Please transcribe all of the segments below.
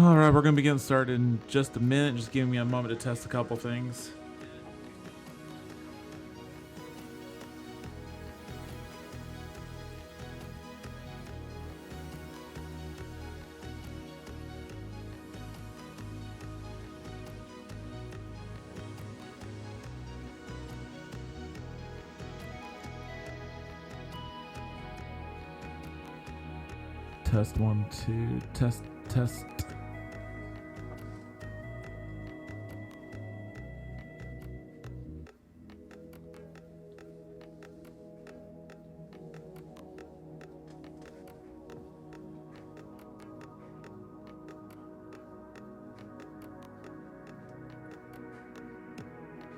Alright, we're going to be getting started in just a minute. Just give me a moment to test a couple things. Test 1, 2, test.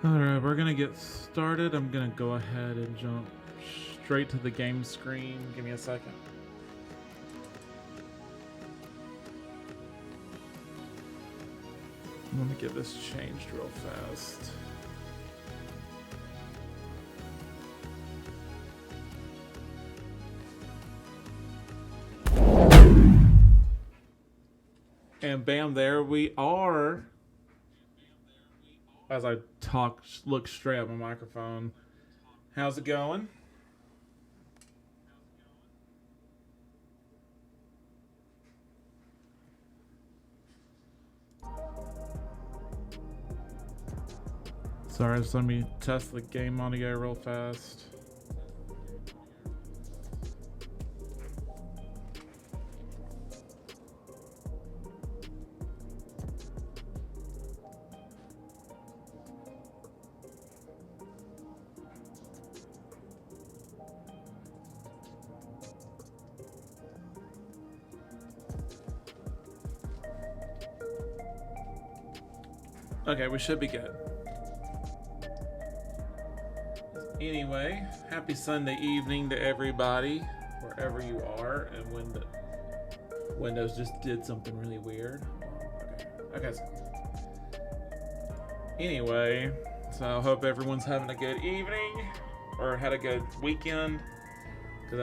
Alright, we're gonna get started. I'm gonna go ahead and jump straight to the game screen. Give me a second. I'm gonna get this changed real fast. And bam, there we are. As I talk, look straight at my microphone. How's it going? Sorry, just let me test the game audio real fast. Okay, we should be good. Anyway, happy Sunday evening to everybody, wherever you are, and when the Windows just did something really weird. Okay. Anyway, so I hope everyone's having a good evening, or had a good weekend, because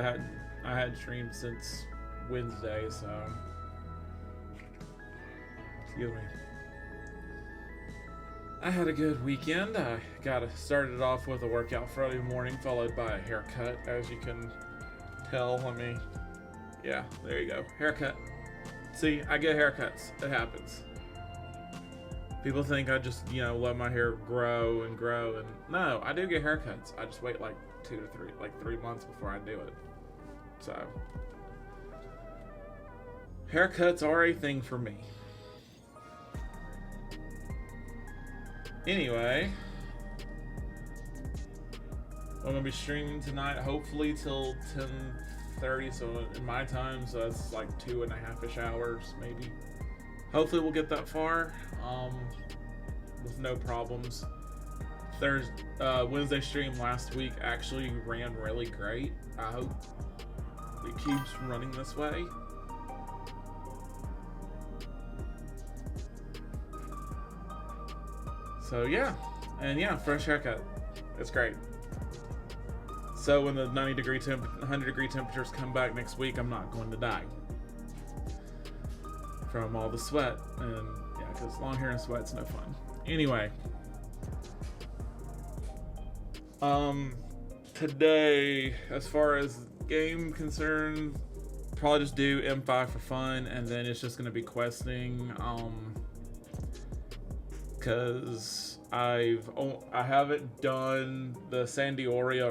I hadn't streamed since Wednesday, so excuse me. I had a good weekend. I started off with a workout Friday morning, followed by a haircut. As you can tell, yeah, there you go, haircut. See, I get haircuts. It happens. People think I just, let my hair grow, and no, I do get haircuts. I just wait like 3 months before I do it. So, haircuts are a thing for me. Anyway, I'm gonna be streaming tonight, hopefully till 10:30. So in my time, so that's like 2.5-ish hours, maybe. Hopefully, we'll get that far, with no problems. Wednesday stream last week actually ran really great. I hope it keeps running this way. So yeah, and yeah, fresh haircut. It's great. So when the 100-degree temperatures come back next week, I'm not going to die from all the sweat. And yeah, because long hair and sweat's no fun. Anyway, today, as far as game concerned, probably just do M5 for fun, and then it's just gonna be questing. Because I haven't done the Sandioria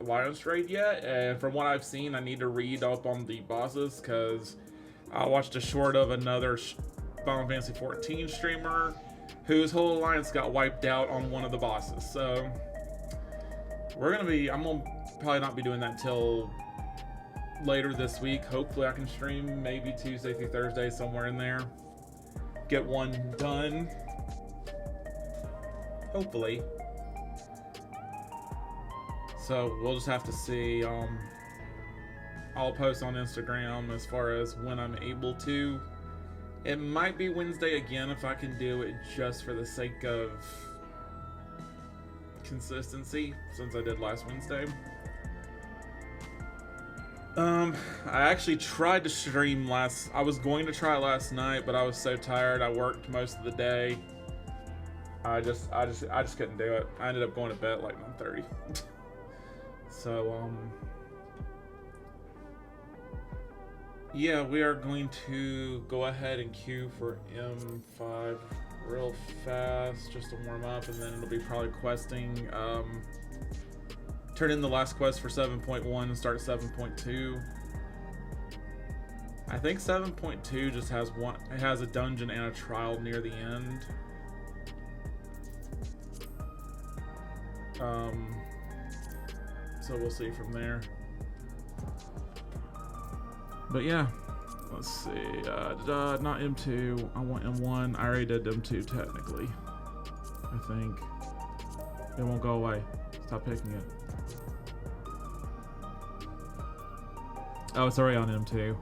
Alliance raid yet, and from what I've seen, I need to read up on the bosses, because I watched a short of another Final Fantasy 14 streamer whose whole alliance got wiped out on one of the bosses. So I'm gonna probably not be doing that till later this week. Hopefully I can stream maybe Tuesday through Thursday, somewhere in there. Get one done. Hopefully. So we'll just have to see. I'll post on Instagram as far as when I'm able to. It might be Wednesday again if I can do it, just for the sake of consistency, since I did last Wednesday. I actually tried to stream I was going to try last night, but I was so tired. I worked most of the day. I just couldn't do it. I ended up going to bed at like 9:30. So, yeah, we are going to go ahead and queue for M5 real fast just to warm up, and then it'll be probably questing. Turn in the last quest for 7.1 and start 7.2. I think 7.2 just has one. It has a dungeon and a trial near the end. So we'll see from there. But yeah, let's see. Not M2. I want M1. I already did M2 technically. I think it won't go away. Stop picking it. Oh, it's already on M2.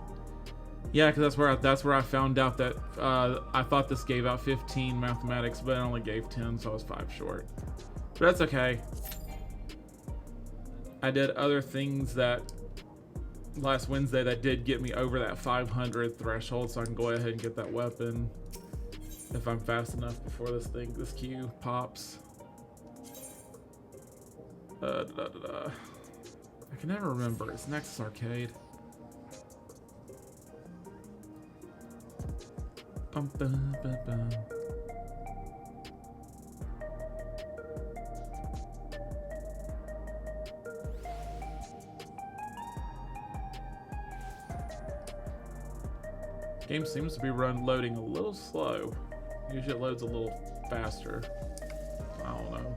Yeah, because that's where I found out that I thought this gave out 15 mathematics, but it only gave 10, so I was 5 short. But that's okay. I did other things that last Wednesday that did get me over that 500 threshold, so I can go ahead and get that weapon if I'm fast enough before this queue pops. I can never remember. It's Nexus Arcade. Bum, bum, bum, bum. Game seems to be loading a little slow. Usually it loads a little faster. I don't know.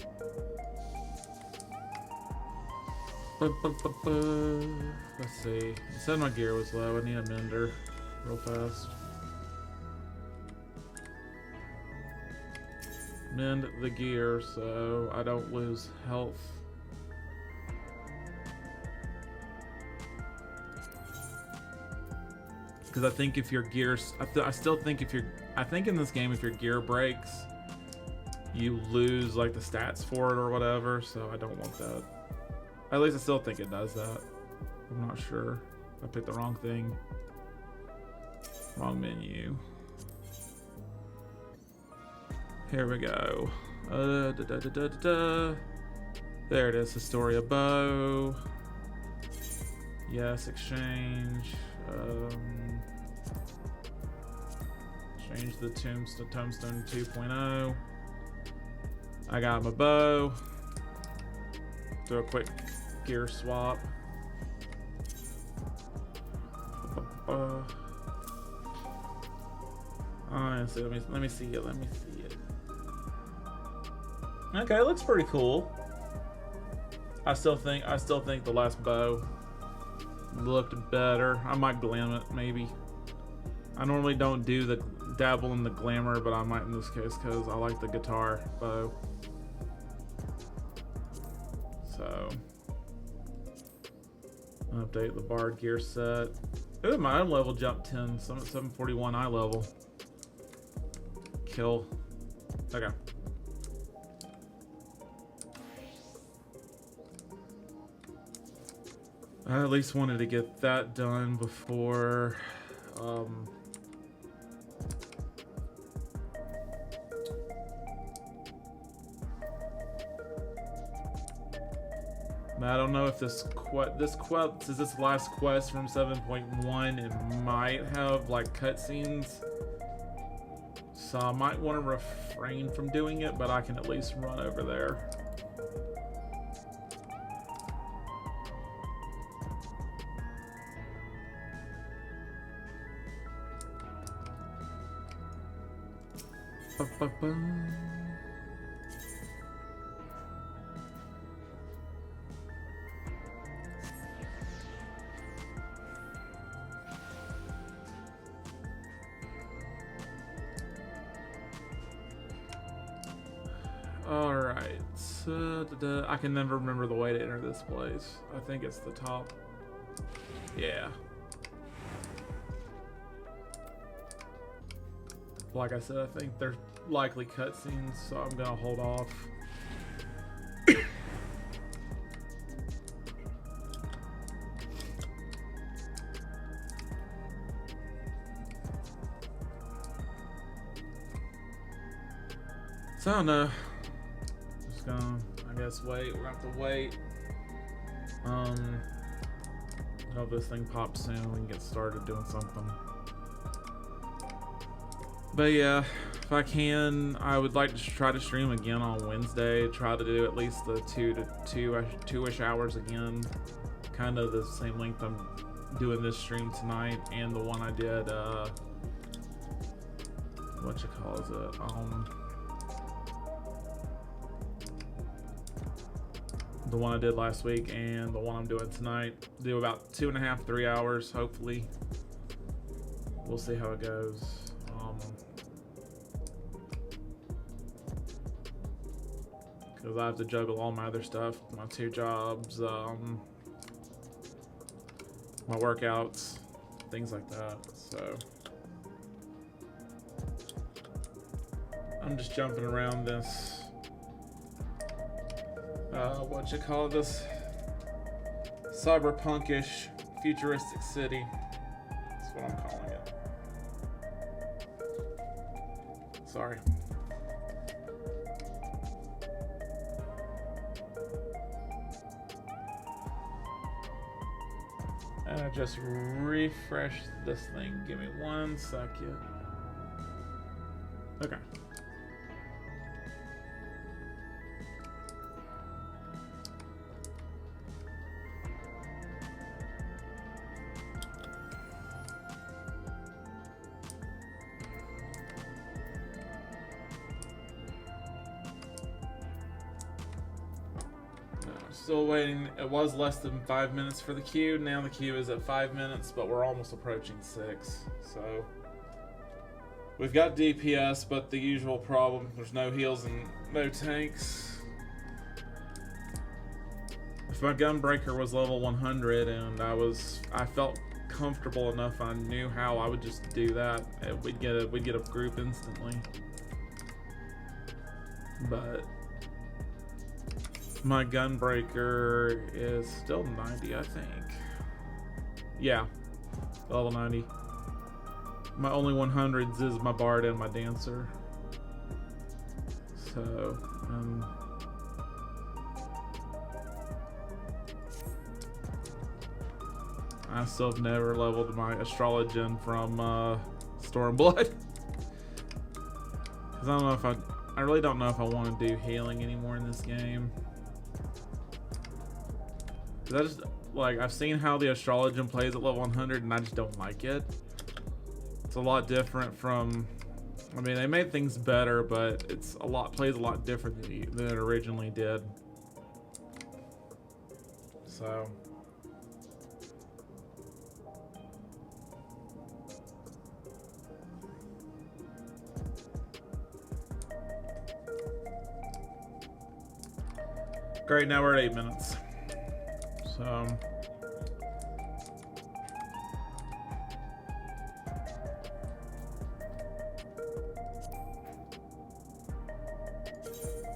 Let's see. It said my gear was low. I need a mender real fast. Mend the gear so I don't lose health. Because I think if your gears, I still think I think in this game if your gear breaks, you lose like the stats for it or whatever. So I don't want that. At least I still think it does that. I'm not sure. I picked the wrong thing. Wrong menu. Here we go. There it is. Historia bow. Yes, exchange. Change the tombstone 2.0. I got my bow. Do a quick gear swap. Honestly, let me see it. Let me see it. Okay, it looks pretty cool. I still think the last bow looked better. I might glam it, maybe. I normally don't do the dabble in the glamour, but I might in this case because I like the guitar bow. So, update the bard gear set. Ooh, my own level jumped 10. So I'm at 741 eye level. Kill. Okay. I at least wanted to get that done before I don't know if this is this last quest from 7.1. It might have like cutscenes, so I might want to refrain from doing it, but I can at least run over there. Alright, so I can never remember the way to enter this place. I think it's the top. Yeah. Like I said, I think there's likely cutscenes, so I'm gonna hold off. So I don't know. Just gonna, I guess, wait. We're gonna have to wait. Hope this thing pops soon. We can get started doing something. But yeah, if I can, I would like to try to stream again on Wednesday. Try to do at least the two-ish hours again. Kind of the same length I'm doing this stream tonight, and the one I did, what you call it? The one I did last week and the one I'm doing tonight. Do about 2.5, 3 hours, hopefully. We'll see how it goes. Because I have to juggle all my other stuff, my 2 jobs, my workouts, things like that. So I'm just jumping around this, what you call this, cyberpunkish futuristic city. That's what I'm calling it. Sorry. And I just refresh this thing. Give me 1 second. Okay. Still waiting. It was less than 5 minutes for the queue. Now the queue is at 5 minutes, but we're almost approaching 6. So we've got DPS, but the usual problem. There's no heals and no tanks. If my Gunbreaker was level 100 and I felt comfortable enough, I knew how, I would just do that. We'd get a group instantly. But my Gunbreaker is still 90, I think. Yeah, level 90. My only 100s is my Bard and my Dancer. So, I still have never leveled my Astrologian from Stormblood. Because I don't know if I really don't know if I want to do healing anymore in this game. Cause I just, like, I've seen how the Astrologian plays at level 100 and I just don't like it. It's a lot different from, I mean, they made things better, but it's plays a lot different than it originally did. So. Great, now we're at 8 minutes. So I'm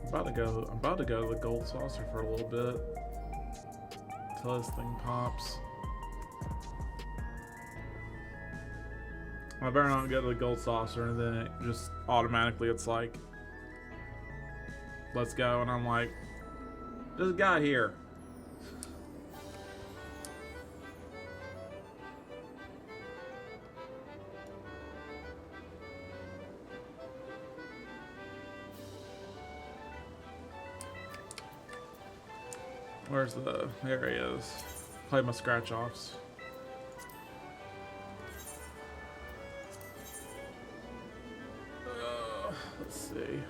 about to go to the gold saucer for a little bit until this thing pops. I better not go to the gold saucer, and then it just automatically, it's like, let's go, and I'm like, there's a guy here. Where's there he is. Play my scratch offs. Let's see.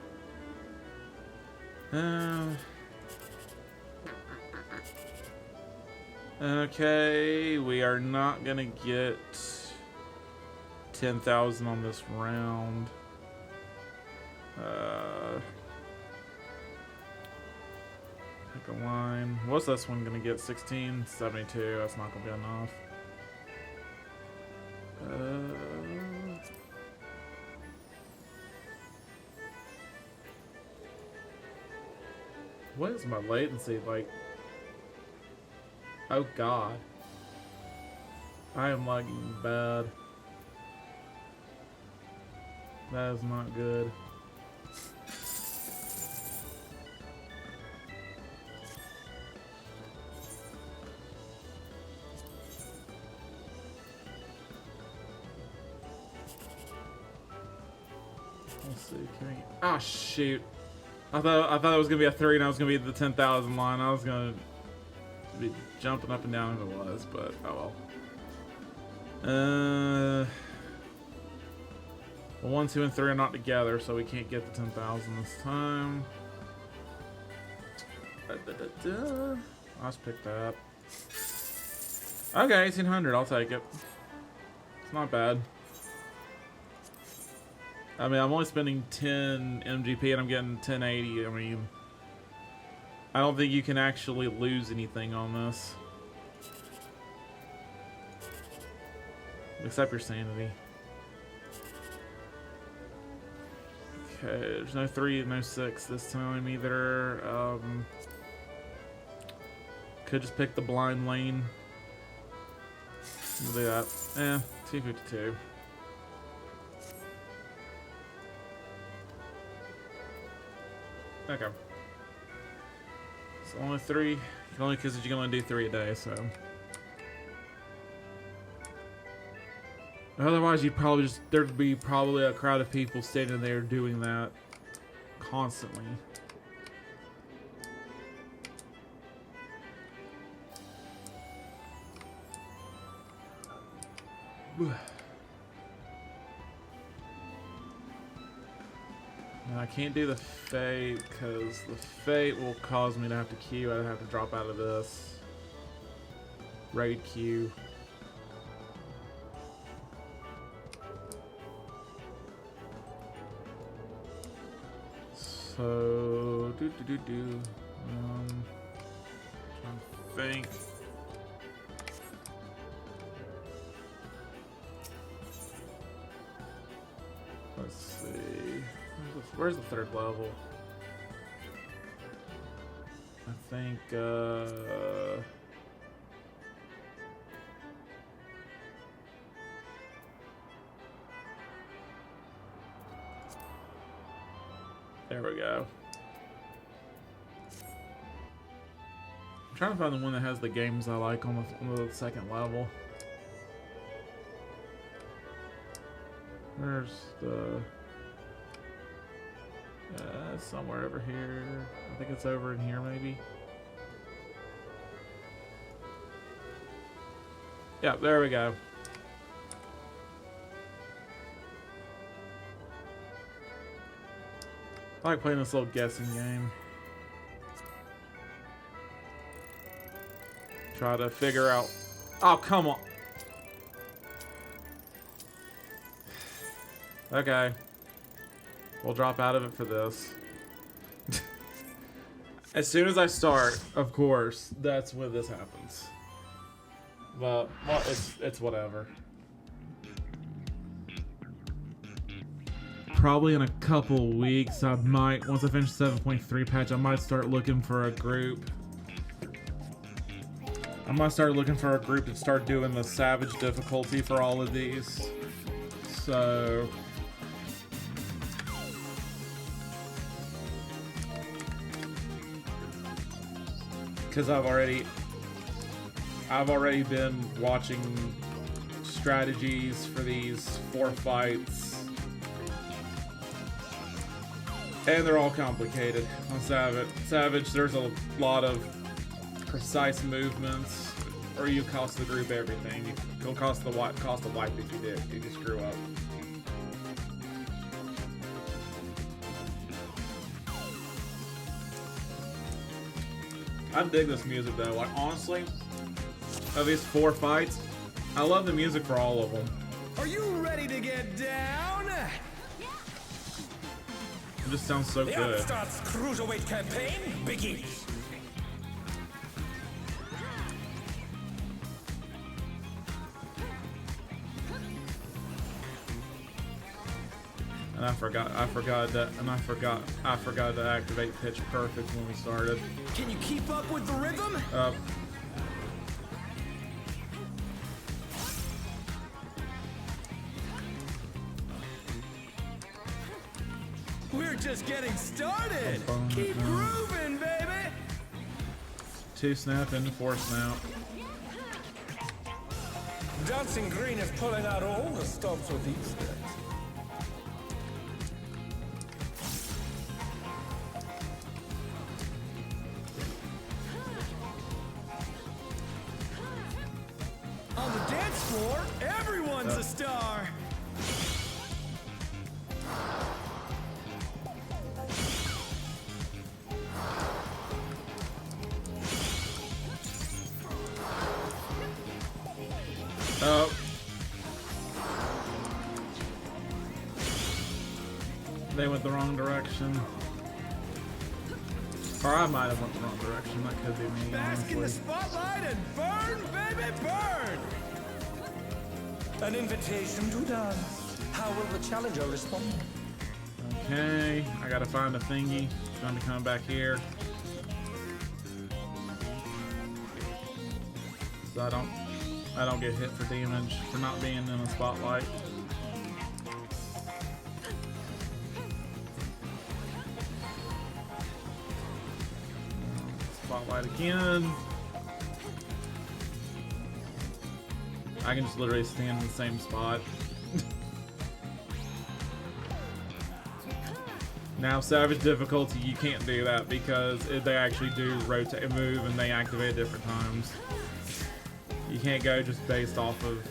Okay, we are not gonna get 10,000 on this round. Pick a line. What's this one gonna get? 1672. That's not gonna be enough. What is my latency like? Oh god. I am lagging bad. That is not good. see. Can we... Oh shoot! I thought it was gonna be a 3 and I was gonna be the 10,000 line. I was gonna be jumping up and down if it was, but oh well. Well, 1, 2, and 3 are not together, so we can't get the 10,000 this time. Let's pick that. Okay, 1800. I'll take it. It's not bad. I mean, I'm only spending 10 MGP and I'm getting 1080. I mean, I don't think you can actually lose anything on this. Except your sanity. Okay, there's no 3, no 6 this time either. Could just pick the blind lane. We'll do that. 252. Okay. It's only 3. Only because you can only do 3 a day, so. Otherwise, you'd probably just, there'd be probably a crowd of people standing there doing that constantly. Now, I can't do the fate because the fate will cause me to have to queue. I'd have to drop out of this raid queue. So, trying to think. Let's see. Where's the 3rd level? I think, there we go. I'm trying to find the one that has the games I like on the 2nd level. Where's the... somewhere over here. I think it's over in here, maybe. Yeah, there we go. I like playing this little guessing game. Try to figure out... Oh, come on! Okay. We'll drop out of it for this. As soon as I start, of course, that's when this happens. But, well, it's whatever. Probably in a couple weeks, I might, once I finish the 7.3 patch, I might start looking for a group. I might start looking for a group to start doing the Savage difficulty for all of these. So... because I've already been watching strategies for these 4 fights, and they're all complicated on Savage. There's a lot of precise movements, or you cost the group everything. You'll cost the wipe if you did. You just screw up. I dig this music though. Like honestly, of these 4 fights, I love the music for all of them. Are you ready to get down? It just sounds so good. The Upstart's Cruiserweight campaign begins. And I forgot to activate Pitch Perfect when we started. Can you keep up with the rhythm? We're just getting started. Keep grooving, baby. 2 snap into 4 snap. Dancing Green is pulling out all the stops with these sticks. star. Oh. They went the wrong direction. Or I might have went the wrong direction. That could be me, Bask in the honestly. spotlight and burn, baby, burn! An invitation to dance. How will the challenger respond? Okay, I gotta find a thingy. It's going to come back here. So I don't get hit for damage for not being in the spotlight. Spotlight again. I can just literally stand in the same spot. Now, Savage difficulty, you can't do that because they actually do rotate and move and they activate at different times. You can't go just based off of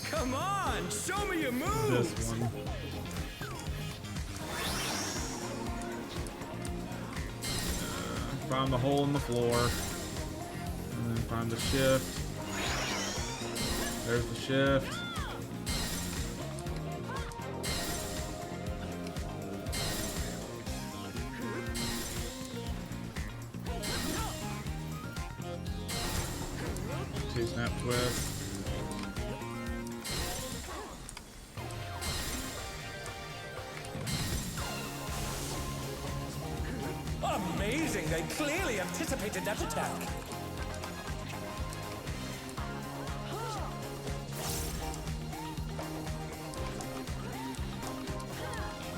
Come on, show me your moves! this one. Find the hole in the floor. And then find the shift. There's the shift. Two snap twist. Amazing! They clearly anticipated that attack.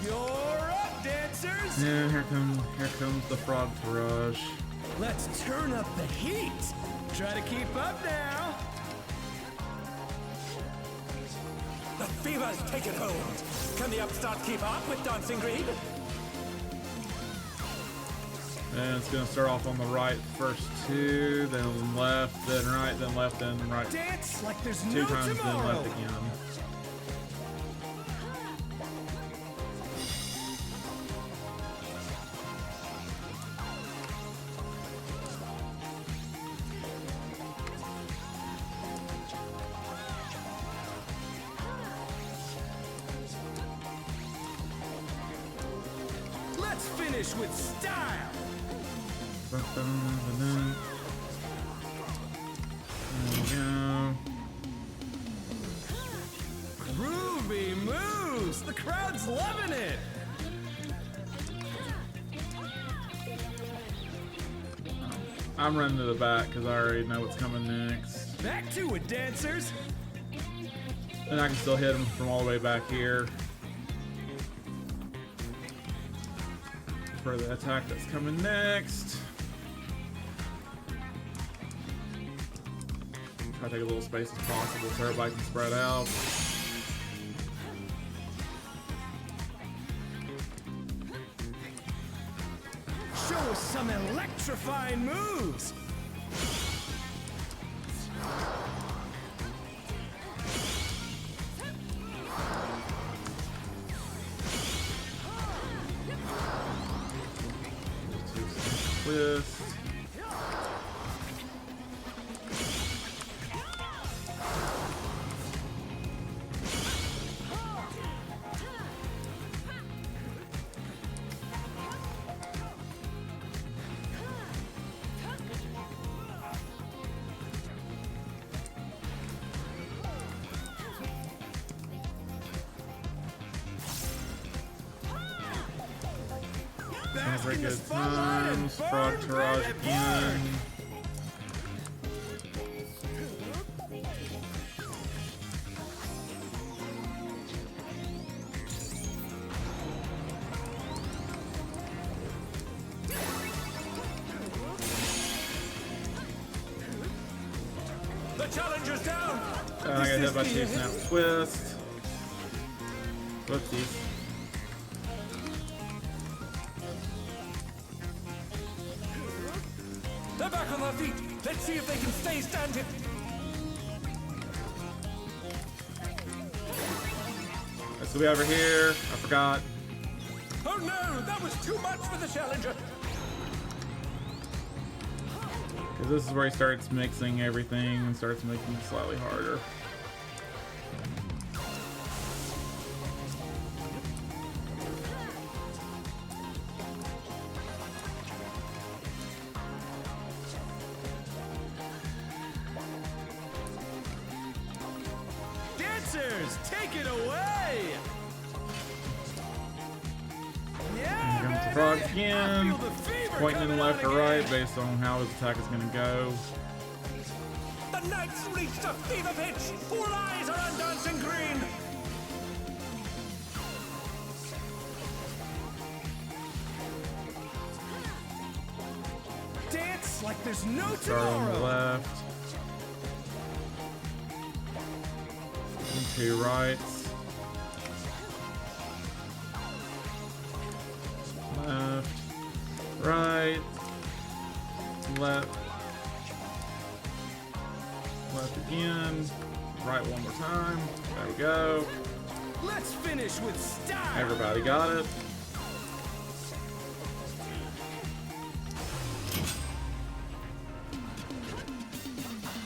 You're up, dancers! Yeah, here comes the frog rush. Let's turn up the heat! Try to keep up now! The fever's taken hold. Can the upstart keep up with Dancing Greed? And it's gonna start off on the right first two, then left, then right, then left, then right. Dance like there's Two no times, then tomorrow! left again. Let's finish with style! There we go. Groovy moves! The crowd's loving it! I'm running to the back because I already know what's coming next. Back to it, dancers! And I can still hit him from all the way back here. For the attack that's coming next. Try to take a little space as possible so everybody can spread out. Show us some electrifying moves! Twist. Bask Very in the good spotlight and times. Frog burn, Taraj baby, again. burn! The challenger's down! And I got hit by two snap twist. Whoopsies. They're back on their feet. Let's see if they can stay standing. It's gonna be over here. I forgot. Oh no, that was too much for the challenger. Because this is where he starts mixing everything and starts making it slightly harder. Dancers, take it away! Here comes the Yeah, frog baby! I again. feel the fever Pointing coming left on or right again. based on how his attack is going to go. The knight's reached a fever pitch. All eyes are on Dancing Green. Dance like there's no Start on the tomorrow. left. And 2 rights. Left. Right. Left. Left again. Right one more time. There we go. Let's finish with style. Everybody got it.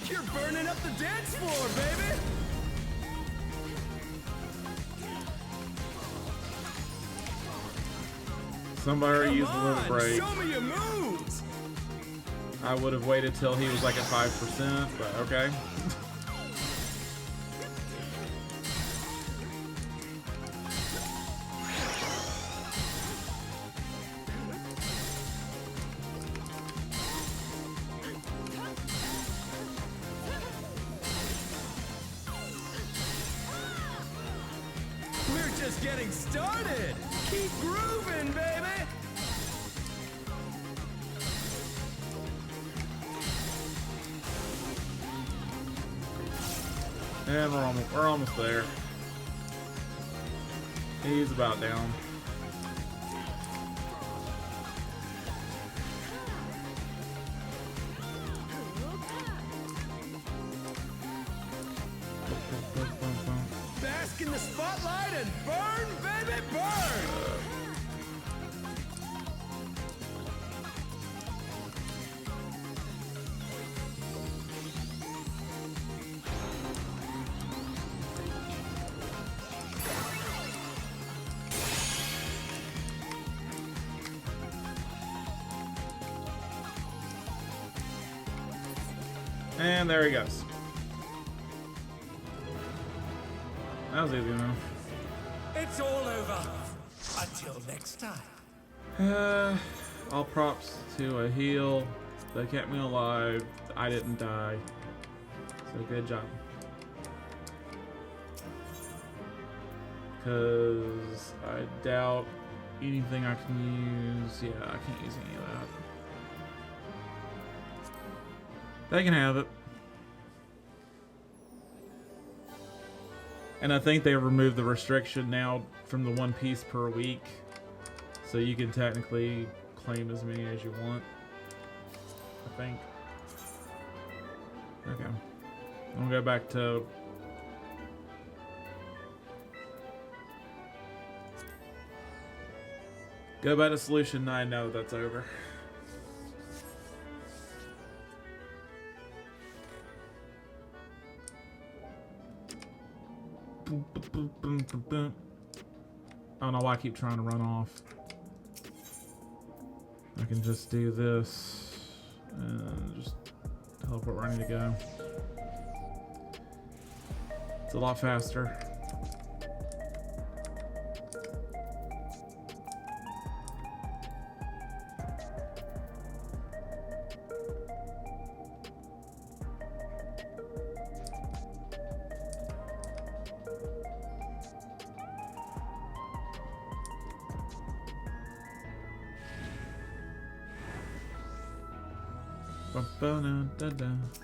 You're burning up the dance floor, baby. Somebody use a Come little on, break. show me your moves. I would have waited till he was like at 5%, but okay. We're just getting started. Keep grooving, baby. And we're almost there. He's about down. Bask in the spotlight and burn, baby, burn. And there he goes. That was easy enough. It's all over. Until next time. All props to a heal. They kept me alive. I didn't die. So good job. Because I doubt anything I can use. Yeah, I can't use any of that. They can have it. And I think they removed the restriction now from the 1 piece per week. So you can technically claim as many as you want. I think. Okay. I'm gonna go back to... Go back to Solution 9 now that that's over. I don't know why I keep trying to run off. I can just do this and just teleport where I need to go. It's a lot faster.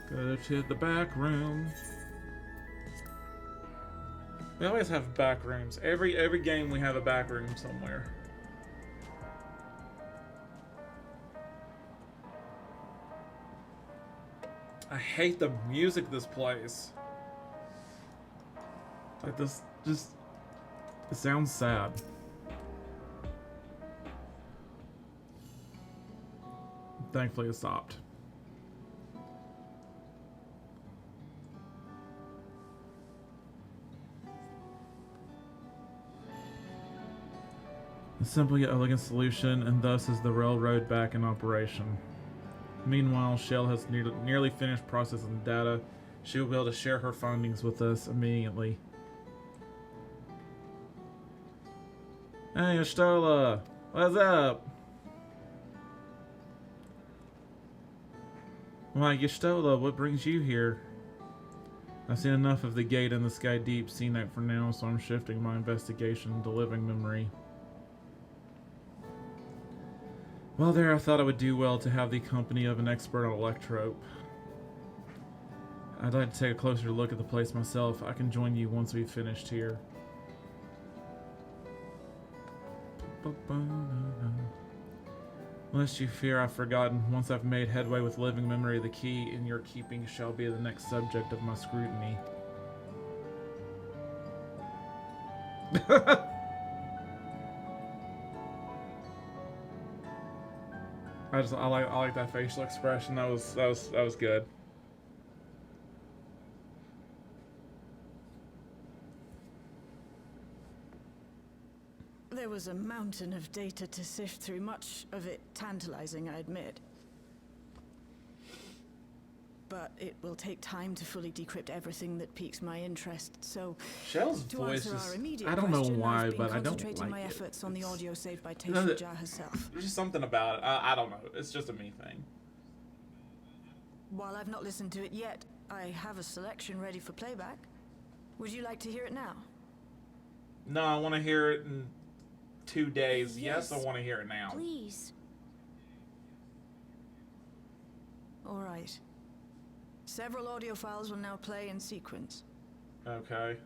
Go to the back room. We always have back rooms. Every game we have a back room somewhere. I hate the music of this place. Like this, just It sounds sad. Thankfully, it stopped. A simple yet elegant solution, and thus is the railroad back in operation. Meanwhile, Shell has nearly finished processing the data. She will be able to share her findings with us immediately. Hey, Y'shtola! What's up? Why, Y'shtola, what brings you here? I've seen enough of the Gate and the Sky Deep CNET for now, so I'm shifting my investigation to living memory. Well, there, I thought I would do well to have the company of an expert on Electrope. I'd like to take a closer look at the place myself. I can join you once we've finished here. Lest you fear I've forgotten, once I've made headway with living memory, the key in your keeping shall be the next subject of my scrutiny. I like that facial expression. That was good. There was a mountain of data to sift through, much of it tantalizing, I admit. But it will take time to fully decrypt everything that piques my interest. So, Shell's to voice answer is, our immediate I don't know question, why, I've been but I don't concentrating like my it. efforts on the It's- audio saved by No, Taisha herself. There's just something about it. I don't know. It's just a me thing. While I've not listened to it yet, I have a selection ready for playback. Would you like to hear it now? No, I want to hear it in 2 days. Yes, I want to hear it now. Please. All right. Several audio files will now play in sequence. Okay.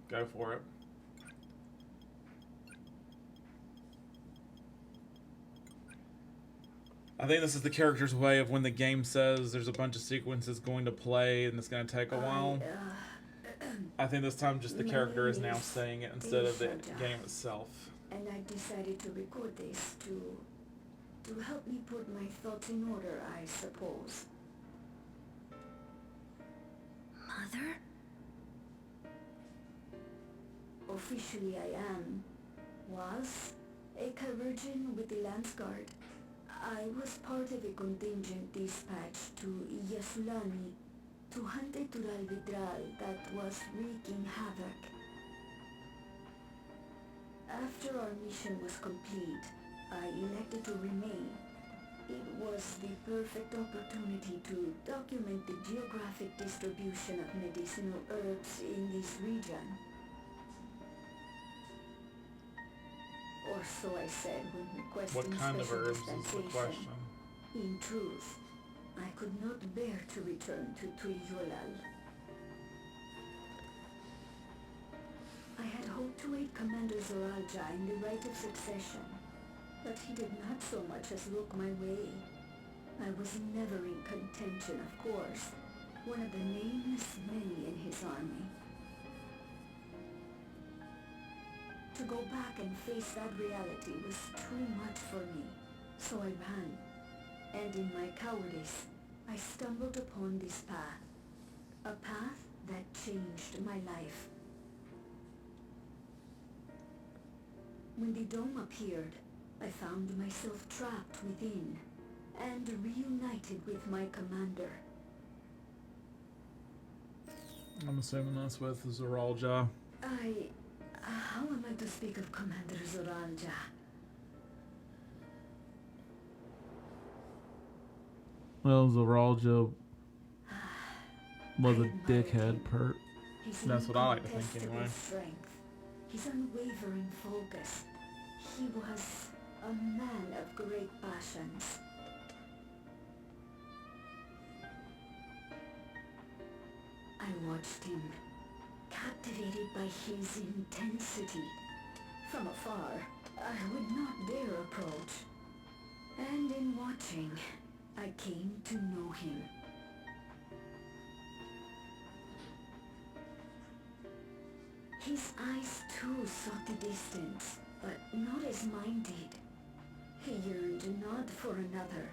Go for it. I think this is the character's way of when the game says there's a bunch of sequences going to play and it's going to take a while. I think this time just the character is now saying it instead of the game itself. And I decided to record this to help me put my thoughts in order, I suppose. Mother? Officially I am. Was a Virgin with the Lance Guard. I was part of a contingent dispatched to Yasulani to hunt a Tural Vidral that was wreaking havoc. After our mission was complete, I elected to remain. It was the perfect opportunity to document the geographic distribution of medicinal herbs in this region. Or so I said when requesting What kind of special herbs is the dispensation. question? In truth, I could not bear to return to Tuiyolal. I had hoped to aid Commander Zoralja in the right of succession, but he did not so much as look my way. I was never in contention, of course, one of the nameless many in his army. To go back and face that reality was too much for me, so I ran. And in my cowardice, I stumbled upon this path. A path that changed my life. When the dome appeared, I found myself trapped within, and reunited with my commander. I'm assuming that's with Zoralja. How am I to speak of Commander Zoralja? Well, Zoralja was a I admired dickhead him. pert. His That's what I like to think incontestable anyway. strength, his unwavering focus. He was a man of great passions. I watched him, captivated by his intensity. From afar, I would not dare approach. And in watching, I came to know him. His eyes too sought the distance, but not as mine did. He yearned not for another,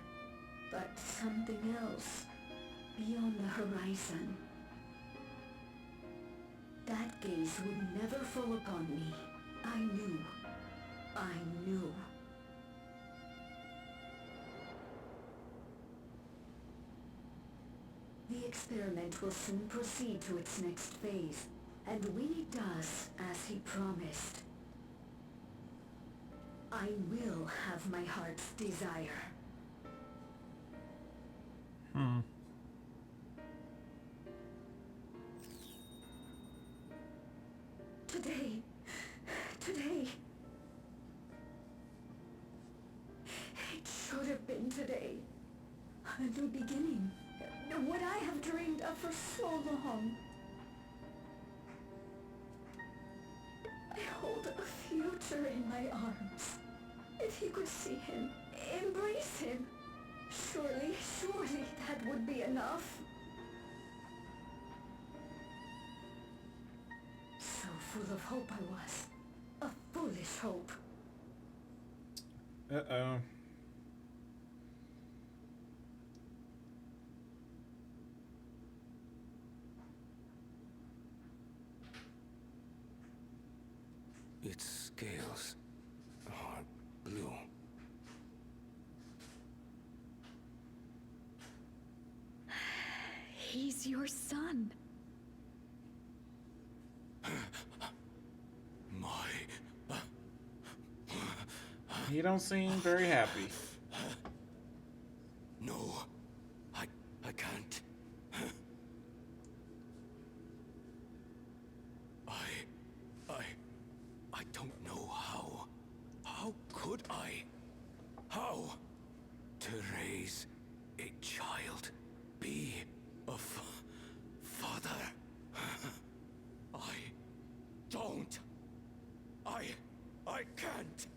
but something else, beyond the horizon. That gaze would never fall upon me. I knew. The experiment will soon proceed to its next phase, and when it does, as he promised, I will have my heart's desire. Today. It should have been today. A new beginning. What I have dreamed of for so long. I hold a future in my arms. If he could see him, embrace him, surely that would be enough. So full of hope I was. A foolish hope. Uh-oh. Its scales are blue. He's your son. You don't seem very happy. No, I can't. I don't know how. How could I? How to raise a child, be a father? I don't. I can't.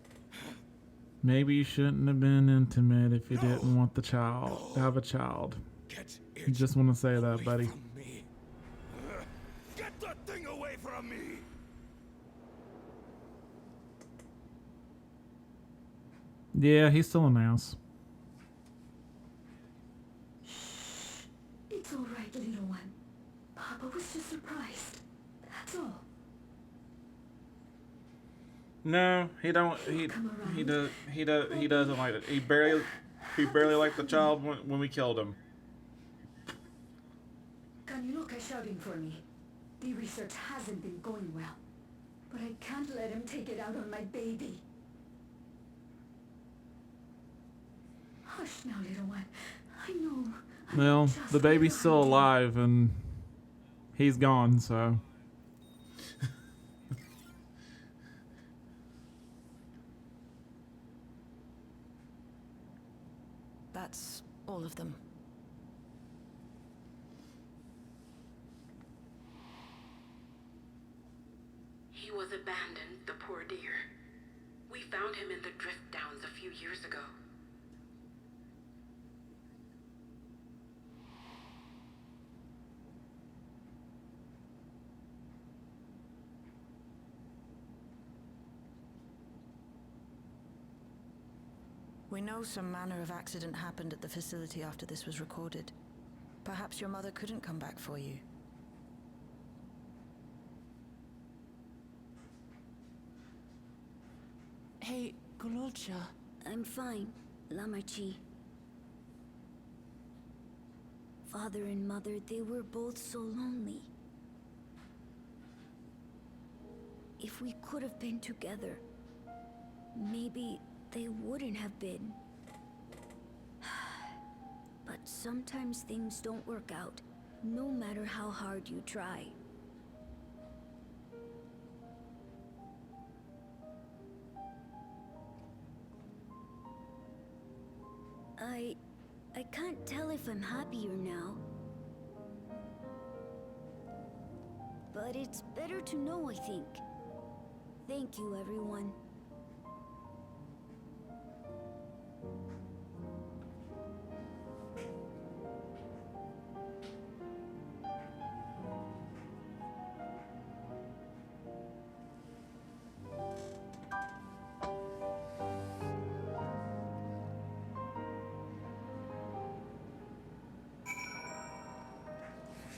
Maybe you shouldn't have been intimate if you didn't want the child to have a child. You just want to say that, buddy. Get that thing away from me! Yeah, he's still an ass. It's all right, little one. Papa was just surprised. That's all. No, he don't. He doesn't like it. He barely liked the child when we killed him. Kaniloka shouting for me. The research hasn't been going well, but I can't let him take it out on my baby. Hush now, little one. I know. Well, the baby's still alive and he's gone, so. That's all of them. He was abandoned, the poor dear. We found him in the drift downs a few years ago. We know some manner of accident happened at the facility after this was recorded. Perhaps your mother couldn't come back for you. Hey, Gololcha. I'm fine, Lamarchi. Father and mother, they were both so lonely. If we could have been together, maybe they wouldn't have been. But sometimes things don't work out, no matter how hard you try. I can't tell if I'm happier now. But it's better to know, I think. Thank you, everyone.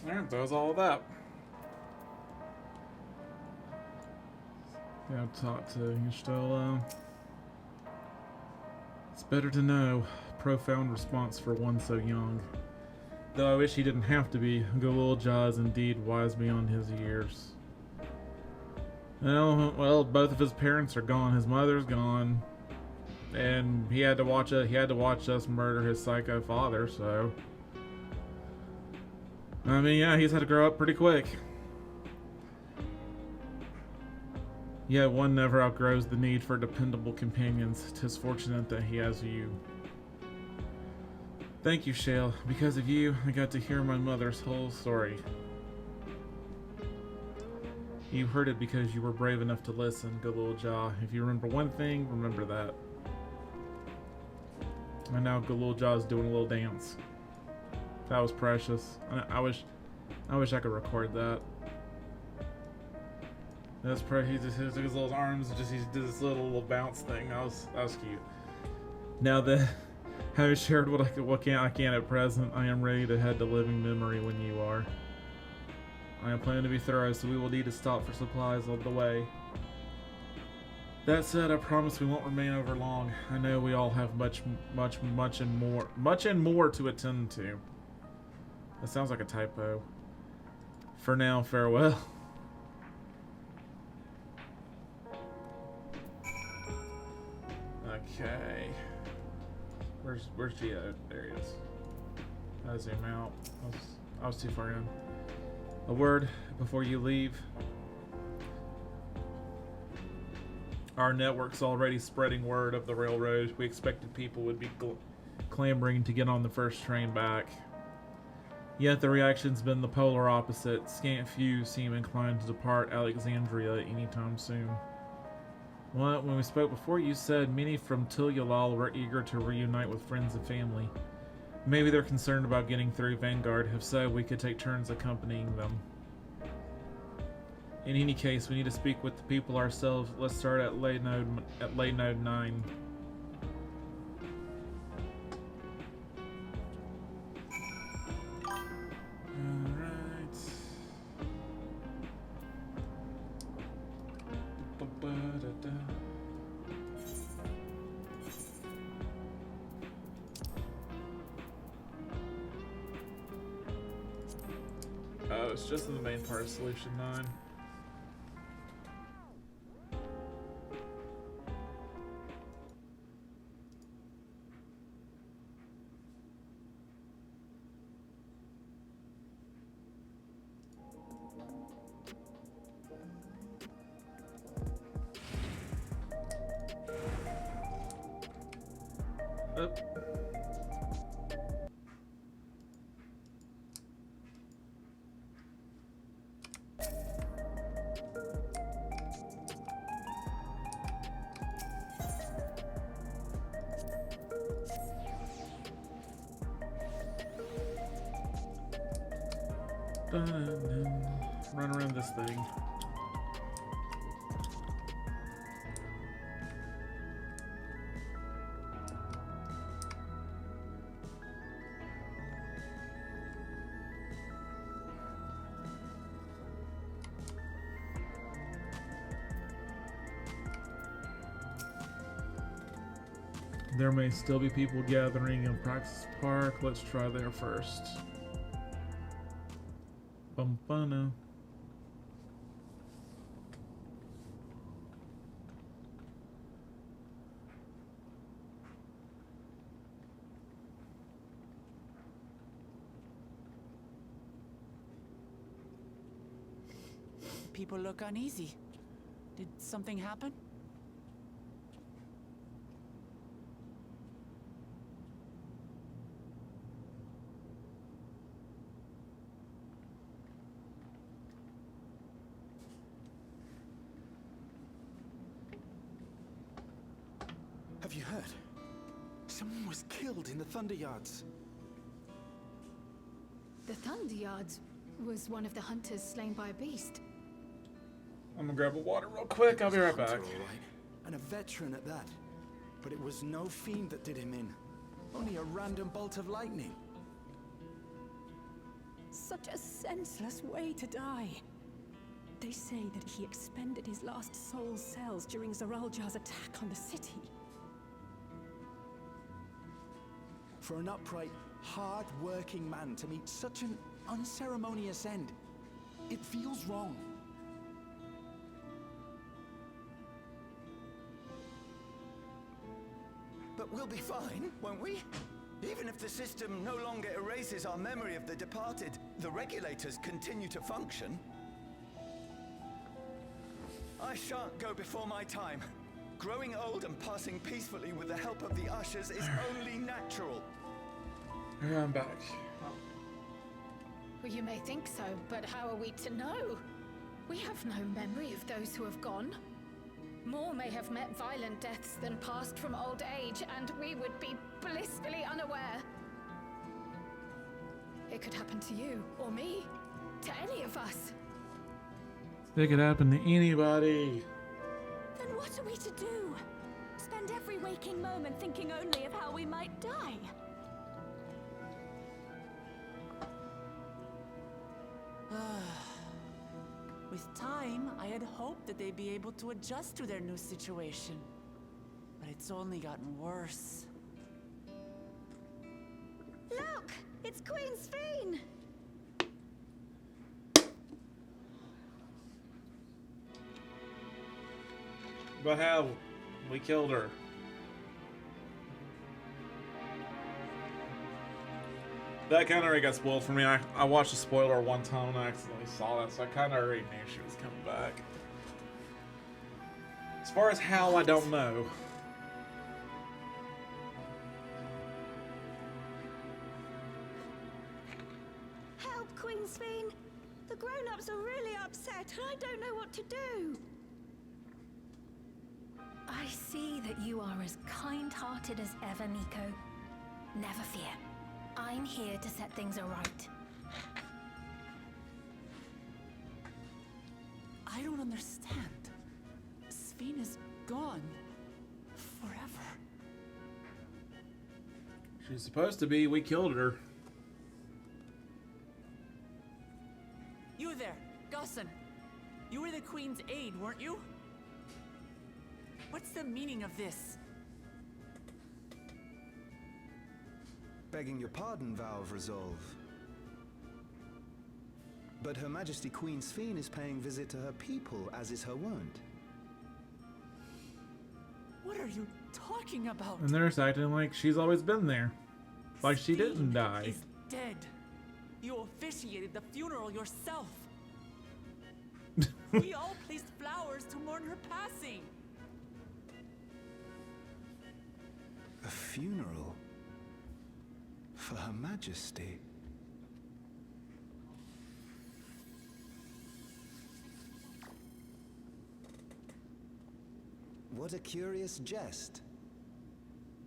Alright, that was all of that. Yeah, I've talked to Y'shtola. It's better to know. Profound response for one so young. Though I wish he didn't have to be. Gululja is indeed wise beyond his years. Well, both of his parents are gone. His mother's gone. And he had to watch us murder his psycho father, so I mean, yeah, he's had to grow up pretty quick. Yet one never outgrows the need for dependable companions. 'Tis fortunate that he has you. Thank you, Shale. Because of you, I got to hear my mother's whole story. You heard it because you were brave enough to listen, Gululja. If you remember one thing, remember that. And now Gululja is doing a little dance. That was precious. I wish I could record that. That's pretty. He just took his little arms, he did this little bounce thing. That was cute. Now that having shared what I can at present, I am ready to head to living memory when you are. I am planning to be thorough, so we will need to stop for supplies on the way. That said, I promise we won't remain over long. I know we all have much and more to attend to. That sounds like a typo. For now, farewell. Okay. Where's Geo? There he is. I zoom out. I was too far in. A word before you leave. Our network's already spreading word of the railroad. We expected people would be clamoring to get on the first train back. Yet the reaction's been the polar opposite. Scant few seem inclined to depart Alexandria anytime soon. Well, when we spoke before, you said many from Tulyalal were eager to reunite with friends and family. Maybe they're concerned about getting through Vanguard. If so, we could take turns accompanying them. In any case, we need to speak with the people ourselves. Let's start at Lay Node 9. Oh, it's just in the main part of Solution 9. Up. Run around this thing. There may still be people gathering in Praxis Park. Let's try there first. Bumpano. People look uneasy. Did something happen? Have you heard? Someone was killed in the Thunder Yards. The Thunder Yards was one of the hunters slain by a beast. I'm gonna grab a water real quick. I'll be right Hunter, back. all right. And a veteran at that. But it was no fiend that did him in. Only a random bolt of lightning. Such a senseless way to die. They say that he expended his last soul cells during Zoraljar's attack on the city. For an upright, hard-working man to meet such an unceremonious end, it feels wrong. But we'll be fine, won't we? Even if the system no longer erases our memory of the departed, the regulators continue to function. I shan't go before my time. Growing old and passing peacefully with the help of the ushers is only natural. I'm back. Well, you may think so, but how are we to know? We have no memory of those who have gone. More may have met violent deaths than passed from old age, and we would be blissfully unaware. It could happen to you, or me, to any of us. It could happen to anybody. Then what are we to do? Spend every waking moment thinking only of how we might die? With time, I had hoped that they'd be able to adjust to their new situation. But it's only gotten worse. Look! It's Queen Sphene! But how? We killed her. That kind of already got spoiled for me. I watched a spoiler one time and I accidentally saw that, so I kind of already knew she was coming back. As far as how, I don't know. Help, Queen Sphene! The grown-ups are really upset and I don't know what to do. I see that you are as kind-hearted as ever, Nico. Never fear. I'm here to set things aright. I don't understand. Sphene is gone. Forever. She's supposed to be. We killed her. You there, Gussin. You were the Queen's aide, weren't you? What's the meaning of this? Begging your pardon, Vow of Resolve. But Her Majesty Queen Sphene is paying visit to her people, as is her wont. What are you talking about? And they're acting like she's always been there. Like she didn't die. Is dead. You officiated the funeral yourself. We all placed flowers to mourn her passing. A funeral? For Her Majesty? What a curious jest.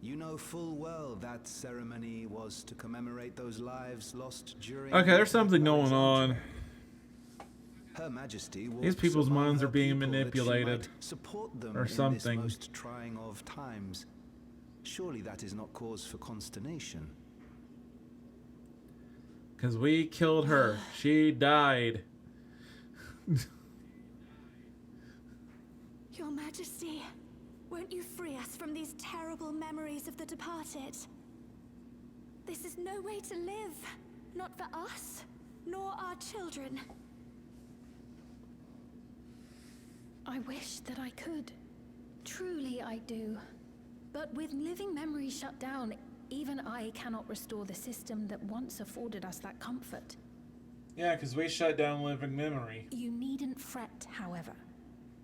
You know full well that ceremony was to commemorate those lives lost during... Okay, there's something going on. Her Majesty These people's minds are being manipulated. Support them or something. in this most trying of times. Surely that is not cause for consternation. Because we killed her. She died. Your Majesty, won't you free us from these terrible memories of the departed? This is no way to live. Not for us, nor our children. I wish that I could. Truly I do. But with living memory shut down, even I cannot restore the system that once afforded us that comfort. Yeah, because we shut down living memory. You needn't fret, however.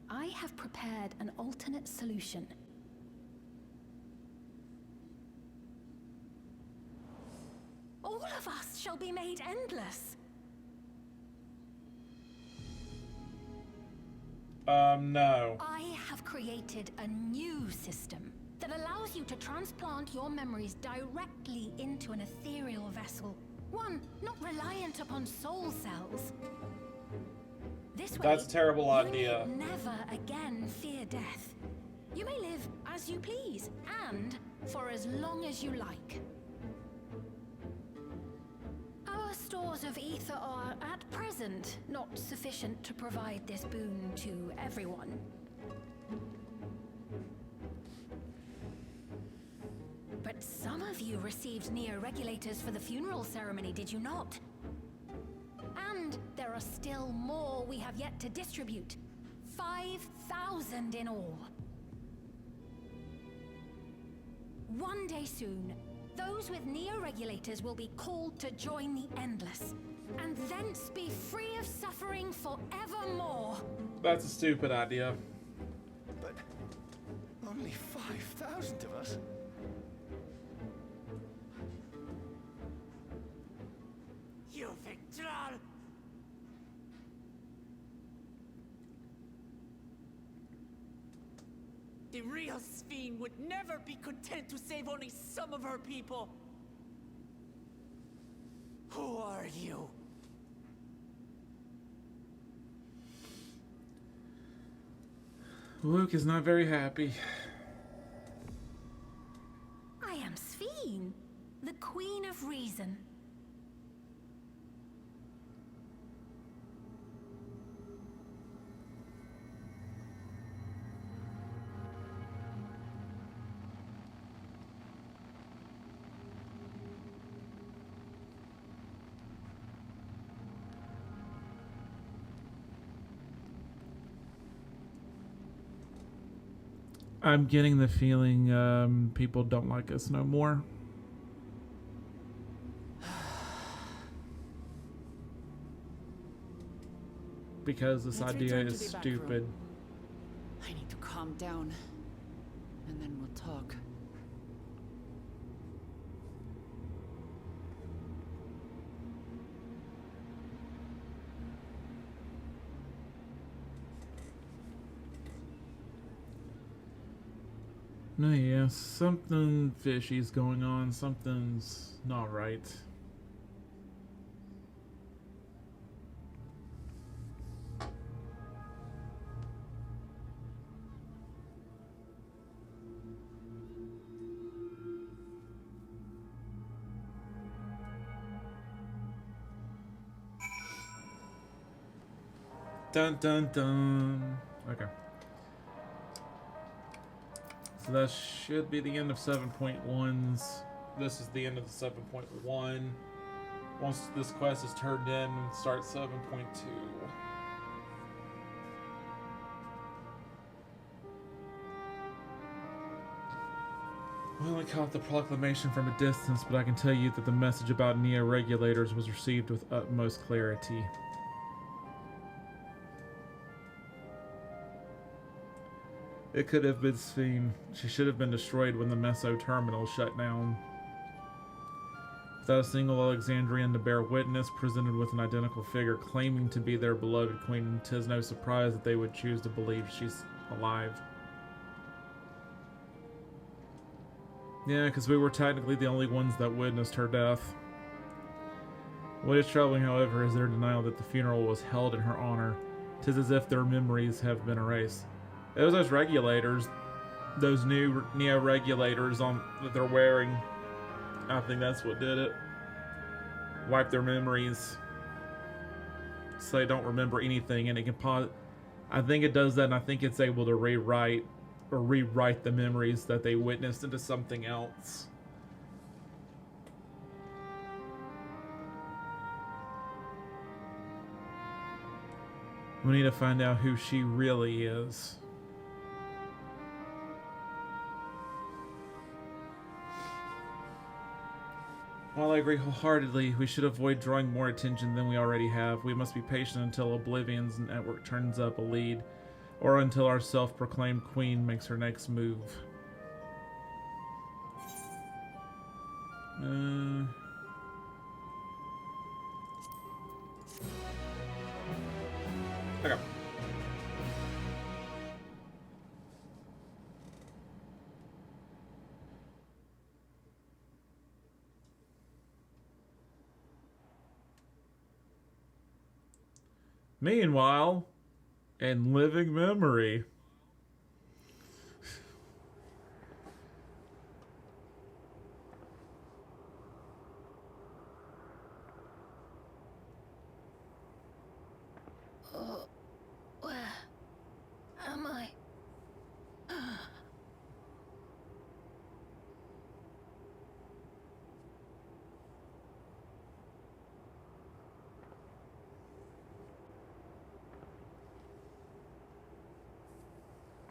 I have prepared an alternate solution. All of us shall be made endless. No. I have created a new system that allows you to transplant your memories directly into an ethereal vessel. One not reliant upon soul cells. This way, That's a terrible idea. You need never again fear death. You may live as you please, and for as long as you like. Our Our stores of ether are, at present, not sufficient to provide this boon to everyone. But some of you received neo-regulators for the funeral ceremony, did you not? And there are still more we have yet to distribute. 5,000 in all. One day soon, those with neo-regulators will be called to join the Endless, and thence be free of suffering forevermore. That's a stupid idea. But only 5,000 of us? You Victral! The real Sphene would never be content to save only some of her people. Who are you? Luke is not very happy. I am Sphene, the Queen of Reason. I'm getting the feeling people don't like us no more. Because this Let's idea return to is the back stupid. room. I need to calm down, and then we'll talk. No, yeah, something fishy's going on. Something's not right. Dun dun dun. Okay. So that should be the end of 7.1s. This is the end of the 7.1. Once this quest is turned in, start 7.2. I only caught the proclamation from a distance, but I can tell you that the message about neo-regulators was received with utmost clarity. It could have been Sphene. She should have been destroyed when the Meso terminal shut down. Without a single Alexandrian to bear witness, presented with an identical figure claiming to be their beloved queen, 'tis no surprise that they would choose to believe she's alive. Yeah, because we were technically the only ones that witnessed her death. What is troubling, however, is their denial that the funeral was held in her honor. 'Tis as if their memories have been erased. It was those regulators, those new neo-regulators that they're wearing. I think that's what did it. Wipe their memories, so they don't remember anything, and it can I think it does that, and I think it's able to rewrite the memories that they witnessed into something else. We need to find out who she really is. While I agree wholeheartedly, we should avoid drawing more attention than we already have. We must be patient until Oblivion's network turns up a lead, or until our self-proclaimed queen makes her next move. Okay. Meanwhile, in living memory.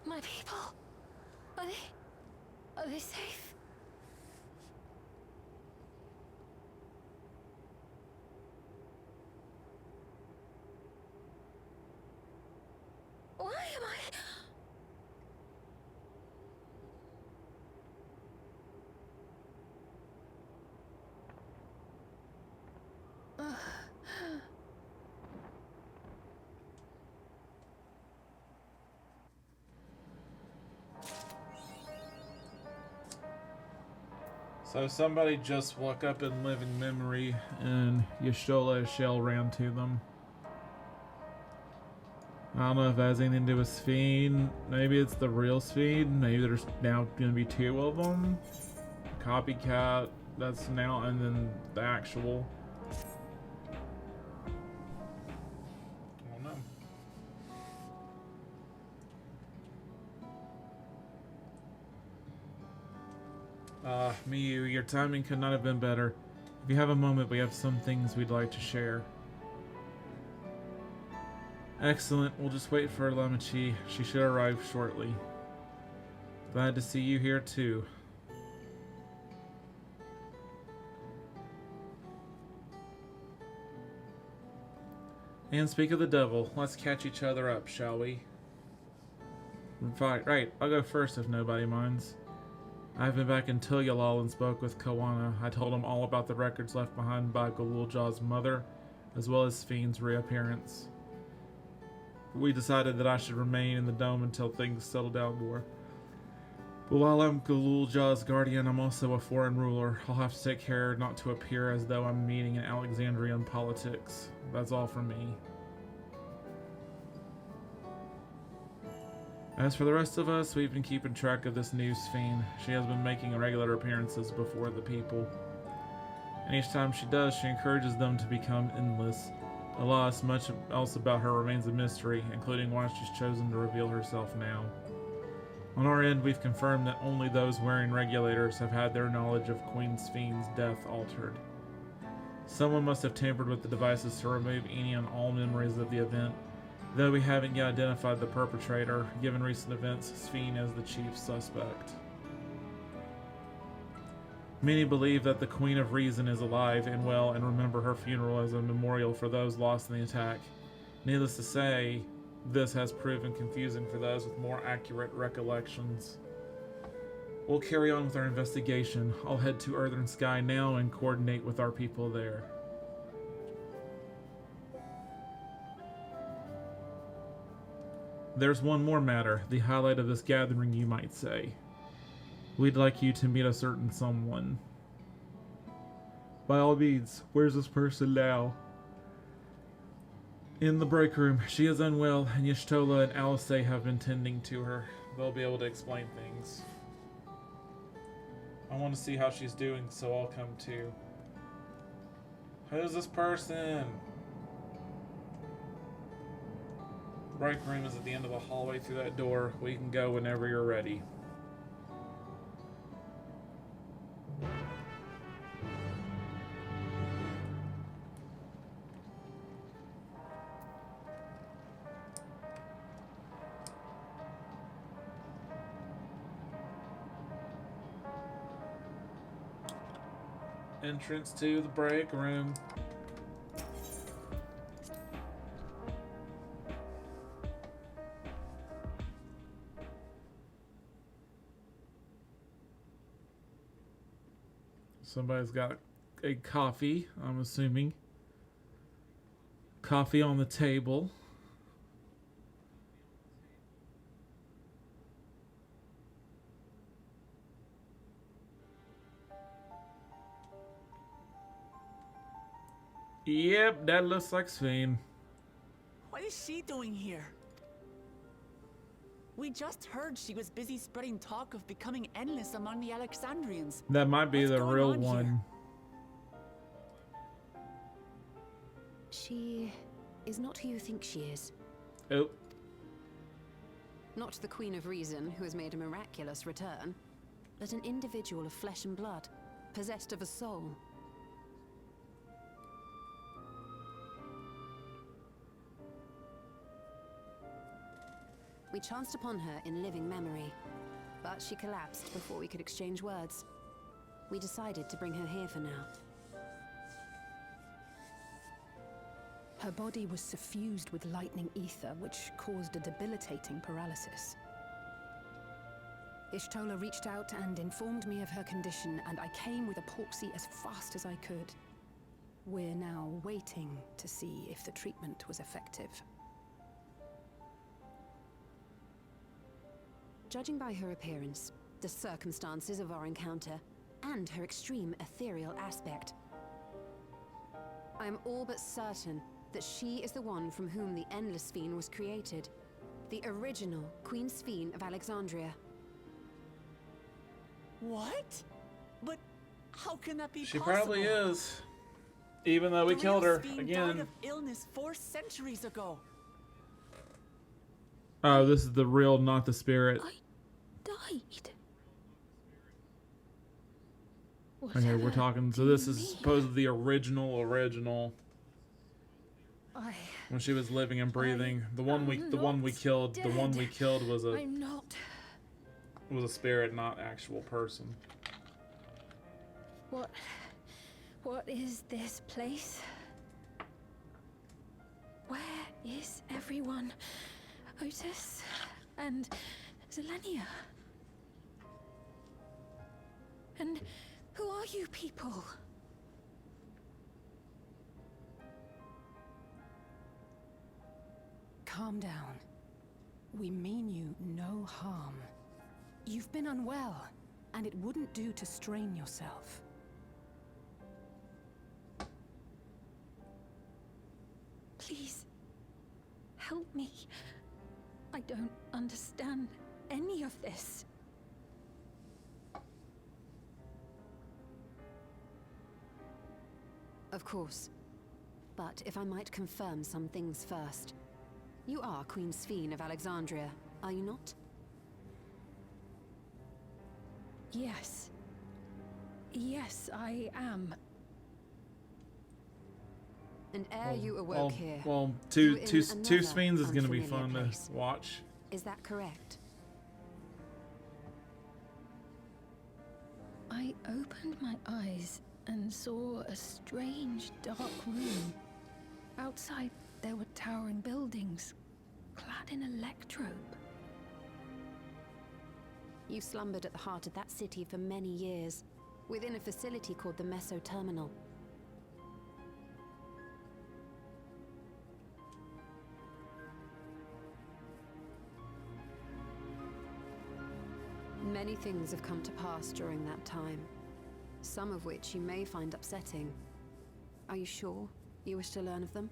My people. Are they safe? Why am I... So somebody just woke up in living memory and Y'shtola Ashel ran to them. I don't know if that has anything to do with Sphene. Maybe it's the real Sphene. Maybe there's now going to be two of them. Copycat, that's now, and then the actual. I don't know. Miyu, your timing could not have been better. If you have a moment, we have some things we'd like to share. Excellent. We'll just wait for Lamachi. She should arrive shortly. Glad to see you here too. And speak of the devil, let's catch each other up, shall we? Right, I'll go first if nobody minds. I've been back in Tulyalal and spoke with Kawana. I told him all about the records left behind by Galuljah's mother, as well as Sphene's reappearance. We decided that I should remain in the dome until things settle down more. But while I'm Galuljah's guardian, I'm also a foreign ruler. I'll have to take care not to appear as though I'm meeting in Alexandrian politics. That's all from me. As for the rest of us, we've been keeping track of this new Sphene. She has been making regular appearances before the people. And each time she does, she encourages them to become endless. Alas, much else about her remains a mystery, including why she's chosen to reveal herself now. On our end, we've confirmed that only those wearing regulators have had their knowledge of Queen Sphene's death altered. Someone must have tampered with the devices to remove any and all memories of the event. Though we haven't yet identified the perpetrator, given recent events, Sphene is the chief suspect. Many believe that the Queen of Reason is alive and well and remember her funeral as a memorial for those lost in the attack. Needless to say, this has proven confusing for those with more accurate recollections. We'll carry on with our investigation. I'll head to Earthern Sky now and coordinate with our people there. There's one more matter, the highlight of this gathering, you might say. We'd like you to meet a certain someone. By all means, where's this person now? In the break room. She is unwell, and Y'shtola and Alice have been tending to her. They'll be able to explain things. I want to see how she's doing, so I'll come too. Who's this person? Break room is at the end of the hallway through that door. We can go whenever you're ready. Entrance to the break room. Somebody's got a coffee, I'm assuming. Coffee on the table. Yep, that looks like Sphene. What is she doing here? We just heard she was busy spreading talk of becoming endless among the Alexandrians. That might be the real one. Here? She is not who you think she is. Oh. Not the Queen of Reason, who has made a miraculous return, but an individual of flesh and blood, possessed of a soul. We chanced upon her in living memory, but she collapsed before we could exchange words. We decided to bring her here for now. Her body was suffused with lightning ether, which caused a debilitating paralysis. Y'shtola reached out and informed me of her condition, and I came with epoxy as fast as I could. We're now waiting to see if the treatment was effective. Judging by her appearance, the circumstances of our encounter, and her extreme ethereal aspect, I am all but certain that she is the one from whom the Endless Sphene was created. The original Queen Sphene of Alexandria. What? But how can that be She possible? probably is. Even though we killed her Sphene again. died of illness 4 centuries ago. Oh, this is the real, not the spirit. Died. Okay, we're talking. So this is supposedly the original. When she was living and breathing, the one we killed was I'm not. a spirit, not actual person. What is this place? Where is everyone? Otis and Zelenia. And who are you people? Calm down. We mean you no harm. You've been unwell, and it wouldn't do to strain yourself. Please, help me. I don't understand any of this. Of course. But if I might confirm some things first. You are Queen Sphene of Alexandria, are you not? Yes. Yes, I am. And ere you awoke here. Well, you two in another Sphenes is gonna be unfamiliar fun place. to watch. Is that correct? I opened my eyes and saw a strange, dark room. Outside, there were towering buildings, clad in electrobe. You slumbered at the heart of that city for many years, within a facility called the Meso Terminal. Many things have come to pass during that time, some of which you may find upsetting. Are you sure you wish to learn of them?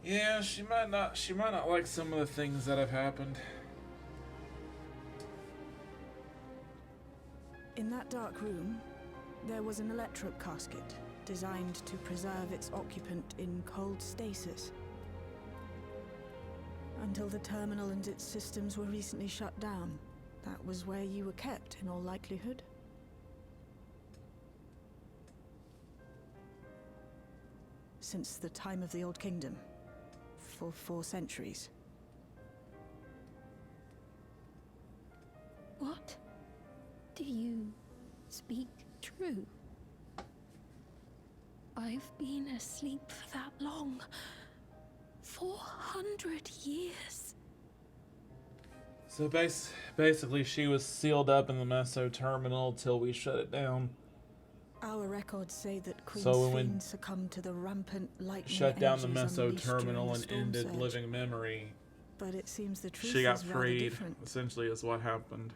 Yeah, she might not like some of the things that have happened. In that dark room, there was an electrope casket designed to preserve its occupant in cold stasis. Until the terminal and its systems were recently shut down. That was where you were kept, in all likelihood. Since the time of the Old Kingdom. For 4 centuries. What? Do you speak true? I've been asleep for that long. 400 years. So basically, she was sealed up in the Meso Terminal till we shut it down. Our records say that Queen So when Sphene succumbed to the rampant lightning shut down the energies Meso unleashed Terminal during and the storm ended surge. living memory, But it seems the truth she got is rather freed. different. Essentially, is what happened.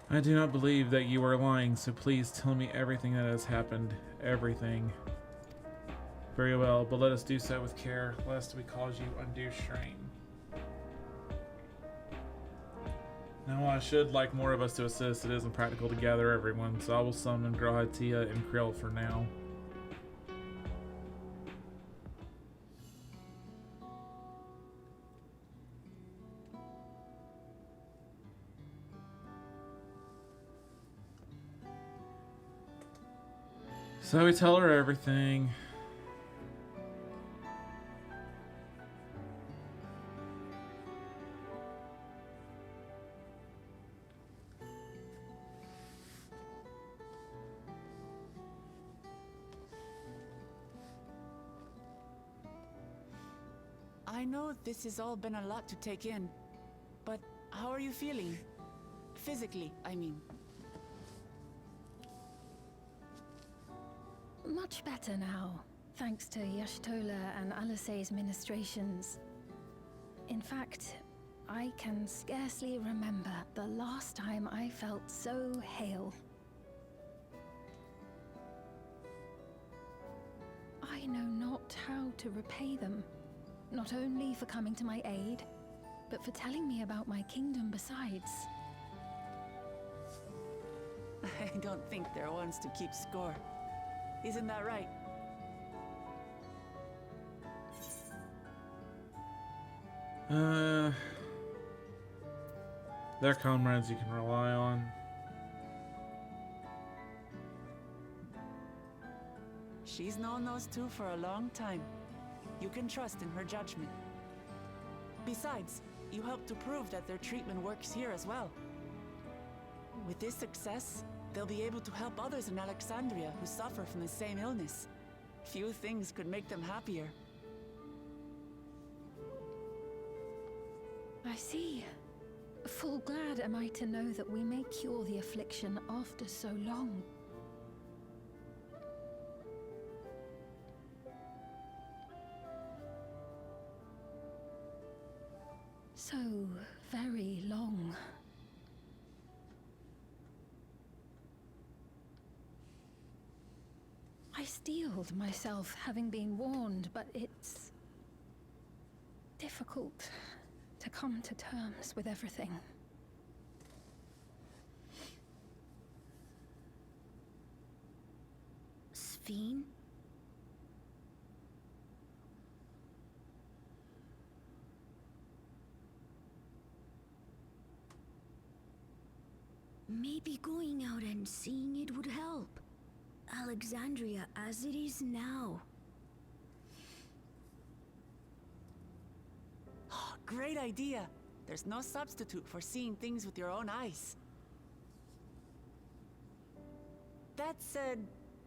I do not believe that you are lying, so please tell me everything that has happened. Everything. Very well, but let us do so with care, lest we cause you undue strain. Now, while I should like more of us to assist, it isn't practical to gather everyone, so I will summon Grahatia and Krill for now. So we tell her everything. I know this has all been a lot to take in, but how are you feeling? Physically, I mean. Much better now, thanks to Y'shtola and Alisay's ministrations. In fact, I can scarcely remember the last time I felt so hale. I know not how to repay them, not only for coming to my aid, but for telling me about my kingdom besides. I don't think they're ones to keep score. Isn't that right? They're comrades you can rely on. She's known those two for a long time. You can trust in her judgment. Besides, you helped to prove that their treatment works here as well. With this success, they'll be able to help others in Alexandria who suffer from the same illness. Few things could make them happier. I see. Full glad am I to know that we may cure the affliction after so long. So very long. I steeled myself, having been warned, but it's difficult to come to terms with everything. Sphene? Maybe going out and seeing it would help. Alexandria as it is now. Great idea! There's no substitute for seeing things with your own eyes. That said,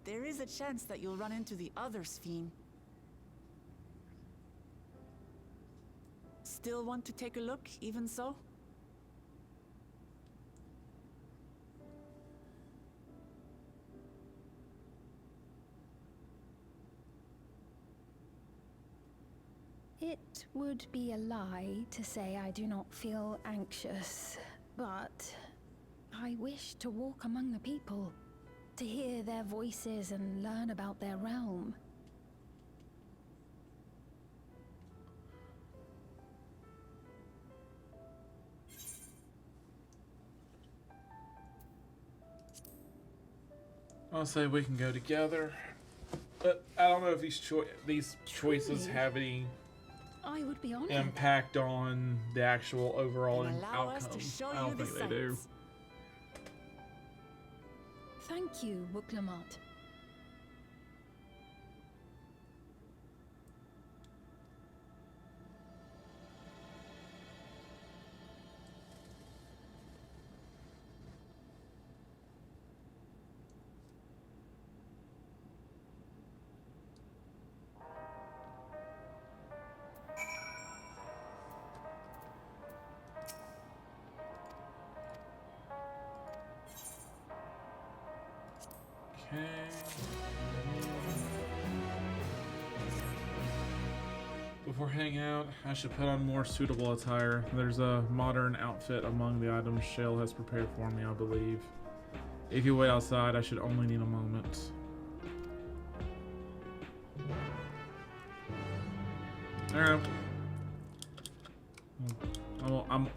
there is a chance that you'll run into the other Sphene. Still want to take a look, even so? It would be a lie to say I do not feel anxious, but I wish to walk among the people, to hear their voices and learn about their realm. I'll say we can go together, but I don't know if these choices have any I would be honored. impact on the actual overall Then allow us to outcome. show I don't you the think they do. sights. Thank you, Wuklamot. Okay. Before heading out, I should put on more suitable attire. There's a modern outfit among the items Shale has prepared for me, I believe. If you wait outside, I should only need a moment. Alright. I'm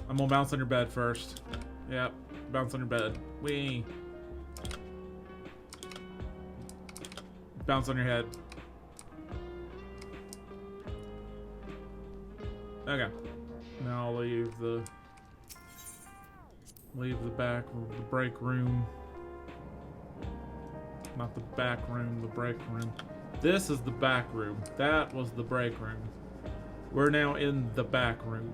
gonna bounce on your bed first. Yep, bounce on your bed. Wee. Bounce on your head. Okay. Now I'll leave the back of the break room. Not the back room, the break room. This is the back room. That was the break room. We're now in the back room.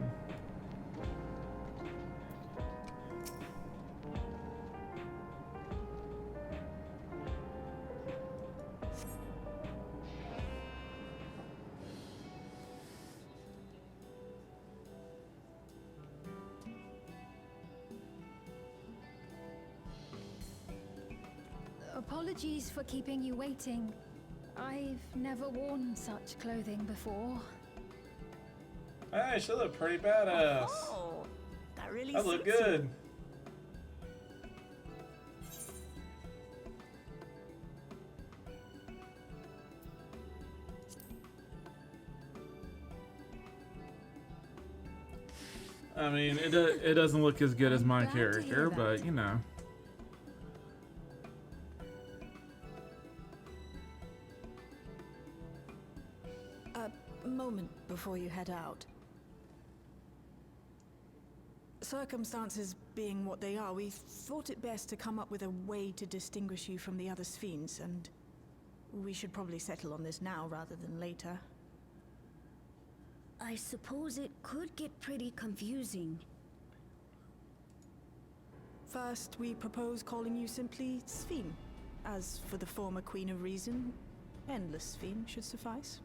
Apologies for keeping you waiting. I've never worn such clothing before. Hey, she look pretty badass. Oh, that really That look suits you. good. I mean, it doesn't look as good as my glad to hear character, that. but you know. A moment before you head out. Circumstances being what they are, we thought it best to come up with a way to distinguish you from the other Sphenes, and we should probably settle on this now rather than later. I suppose it could get pretty confusing. First, we propose calling you simply Sphene. As for the former Queen of Reason, Endless Sphene should suffice.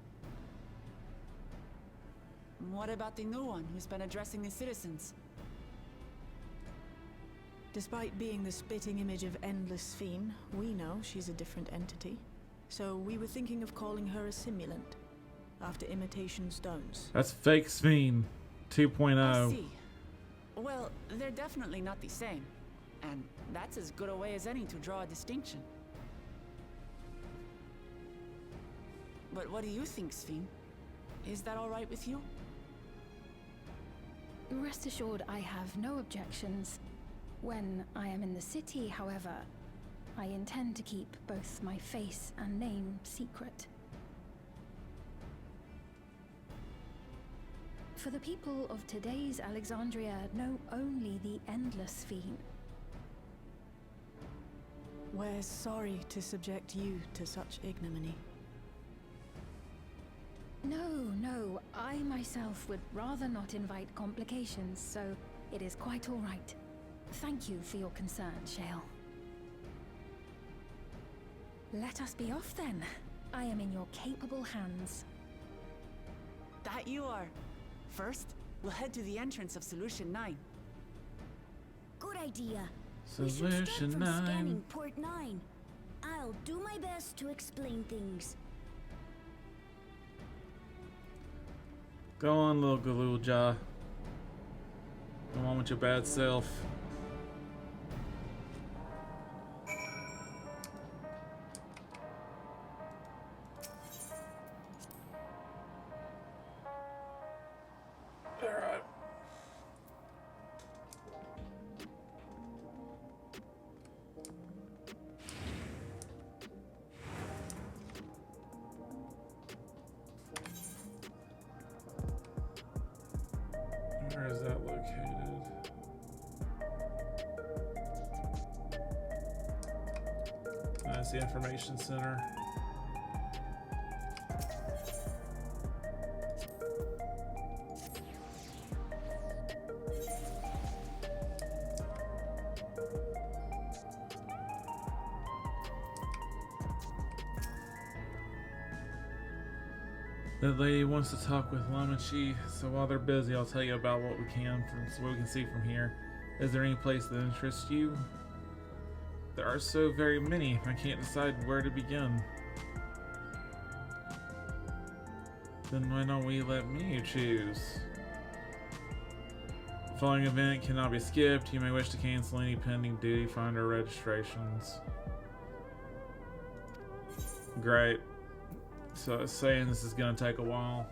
What about the new one who's been addressing the citizens? Despite being the spitting image of Endless Sphene, we know she's a different entity. So we were thinking of calling her a simulant, after Imitation Stones. That's fake Sphene 2.0. I see. Well, they're definitely not the same. And that's as good a way as any to draw a distinction. But what do you think, Sphene? Is that all right with you? Rest assured, I have no objections. When I am in the city, however, I intend to keep both my face and name secret. For the people of today's Alexandria know only the Endless Sphene. We're sorry to subject you to such ignominy. No, I myself would rather not invite complications, so it is quite all right. Thank you for your concern, Shale. Let us be off then. I am in your capable hands. That you are. First, we'll head to the entrance of Solution 9. Good idea. We should start Solution from 9. scanning Port 9. I'll do my best to explain things. Go on, little Galulja. Go on with your bad self. Alright. Where is that located? That's the information center. That lady wants to talk with Lamachi, so while they're busy, I'll tell you about what we can so what we can see from here. Is there any place that interests you? There are so very many, I can't decide where to begin. Then why don't we let me choose? The following event cannot be skipped. You may wish to cancel any pending duty finder registrations. Great. So it's saying this is gonna take a while.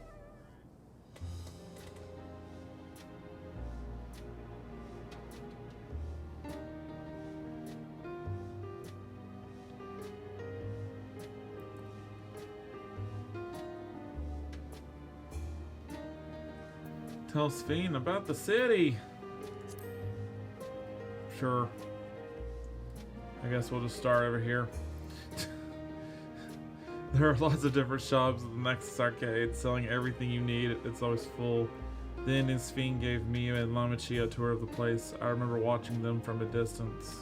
Tell Sphene about the city. Sure. I guess we'll just start over here. There are lots of different shops at the Nexus Arcade selling everything you need. It's always full. The Indian Sphinx gave me and Lamachi a tour of the place. I remember watching them from a distance.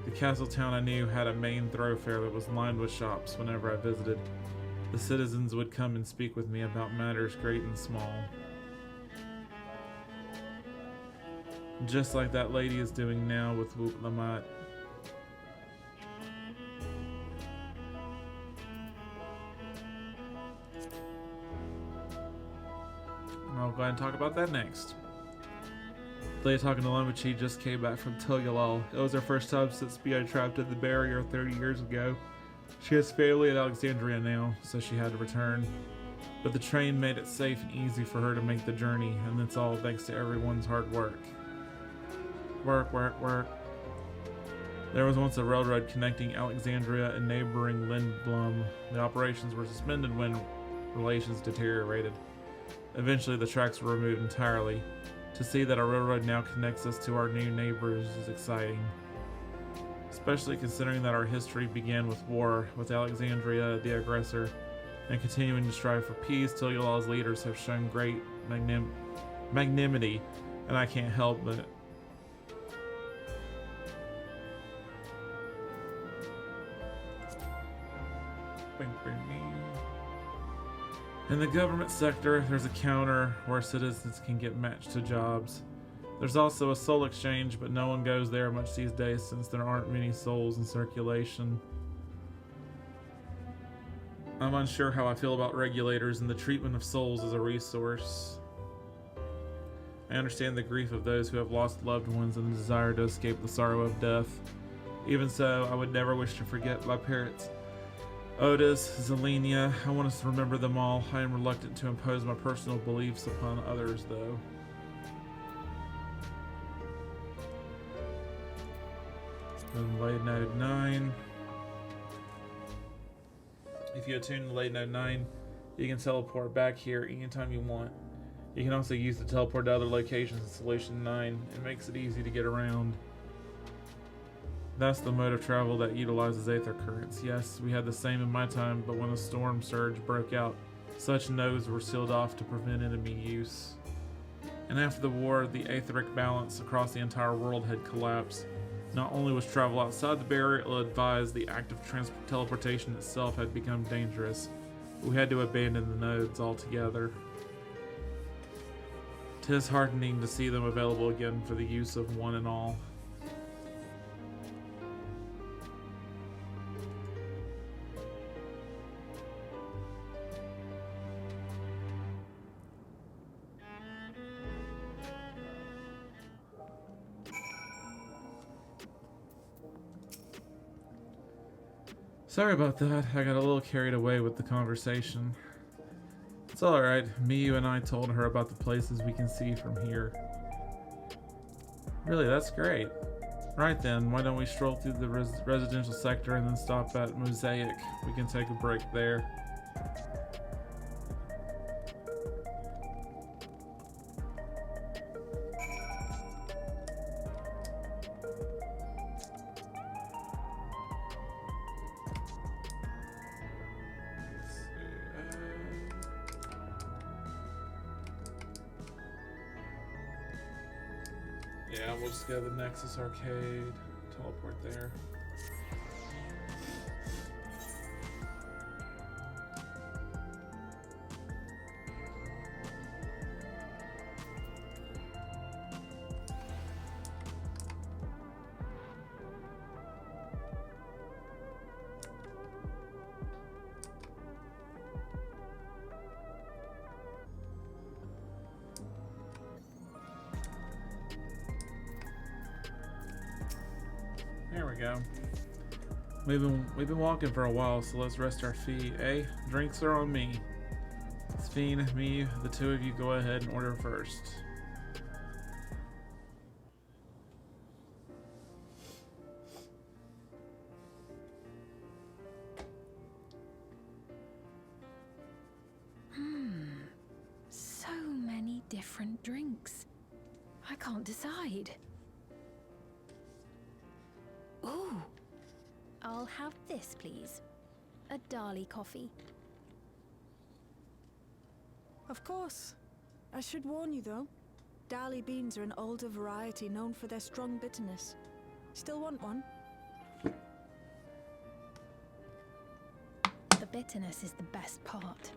The castle town I knew had a main thoroughfare that was lined with shops whenever I visited. The citizens would come and speak with me about matters great and small. Just like that lady is doing now with Whoop Lamat. I'll go ahead and talk about that next. The lady talking to Lamachi just came back from Tel Yalal. It was her first time since being trapped in the barrier 30 years ago. She has family in Alexandria now, so she had to return. But the train made it safe and easy for her to make the journey, and it's all thanks to everyone's hard work. Work. There was once a railroad connecting Alexandria and neighboring Lindblum. The operations were suspended when relations deteriorated. Eventually the tracks were removed entirely. To see that a railroad now connects us to our new neighbors is exciting. Especially considering that our history began with war, with Alexandria the aggressor, and continuing to strive for peace till Yalal's leaders have shown great magnanimity, and I can't help but in the government sector, there's a counter where citizens can get matched to jobs. There's also a soul exchange, but no one goes there much these days since there aren't many souls in circulation. I'm unsure how I feel about regulators and the treatment of souls as a resource. I understand the grief of those who have lost loved ones and the desire to escape the sorrow of death. Even so, I would never wish to forget my parents. Otis, Zelenia, I want us to remember them all. I am reluctant to impose my personal beliefs upon others, though. And Late Node 9. If you attune to Late Node 9, you can teleport back here anytime you want. You can also use the teleport to other locations in Solution 9. It makes it easy to get around. That's the mode of travel that utilizes aether currents. Yes, we had the same in my time, but when a storm surge broke out, such nodes were sealed off to prevent enemy use. And after the war, the aetheric balance across the entire world had collapsed. Not only was travel outside the barrier ill-advised, the act of teleportation itself had become dangerous. We had to abandon the nodes altogether. 'Tis heartening to see them available again for the use of one and all. Sorry about that, I got a little carried away with the conversation. It's alright, Miyu and I told her about the places we can see from here. Really, that's great. Right then, why don't we stroll through the residential sector and then stop at Mosaic? We can take a break there. Yeah, we'll just go to the Nexus Arcade, teleport there. There we go. We've been walking for a while, so let's rest our feet. Eh? Drinks are on me. Sphene, me, the two of you go ahead and order first. So many different drinks. I can't decide. Ooh. I'll have this, please. a Dali coffee? Of course. I should warn you though. Dali beans are an older variety known for their strong bitterness. Still want one? The bitterness is the best part.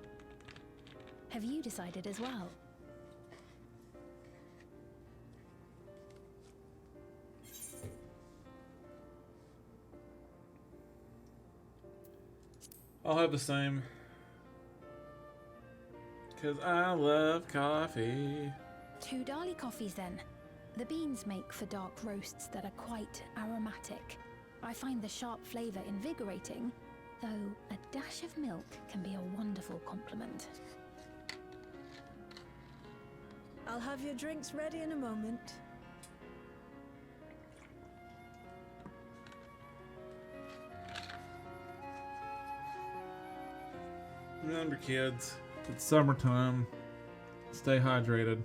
Have you decided as well? I'll have the same. Because I love coffee. 2 Dali coffees then. The beans make for dark roasts that are quite aromatic. I find the sharp flavour invigorating, though a dash of milk can be a wonderful complement. I'll have your drinks ready in a moment. Remember, kids, it's summertime. Stay hydrated.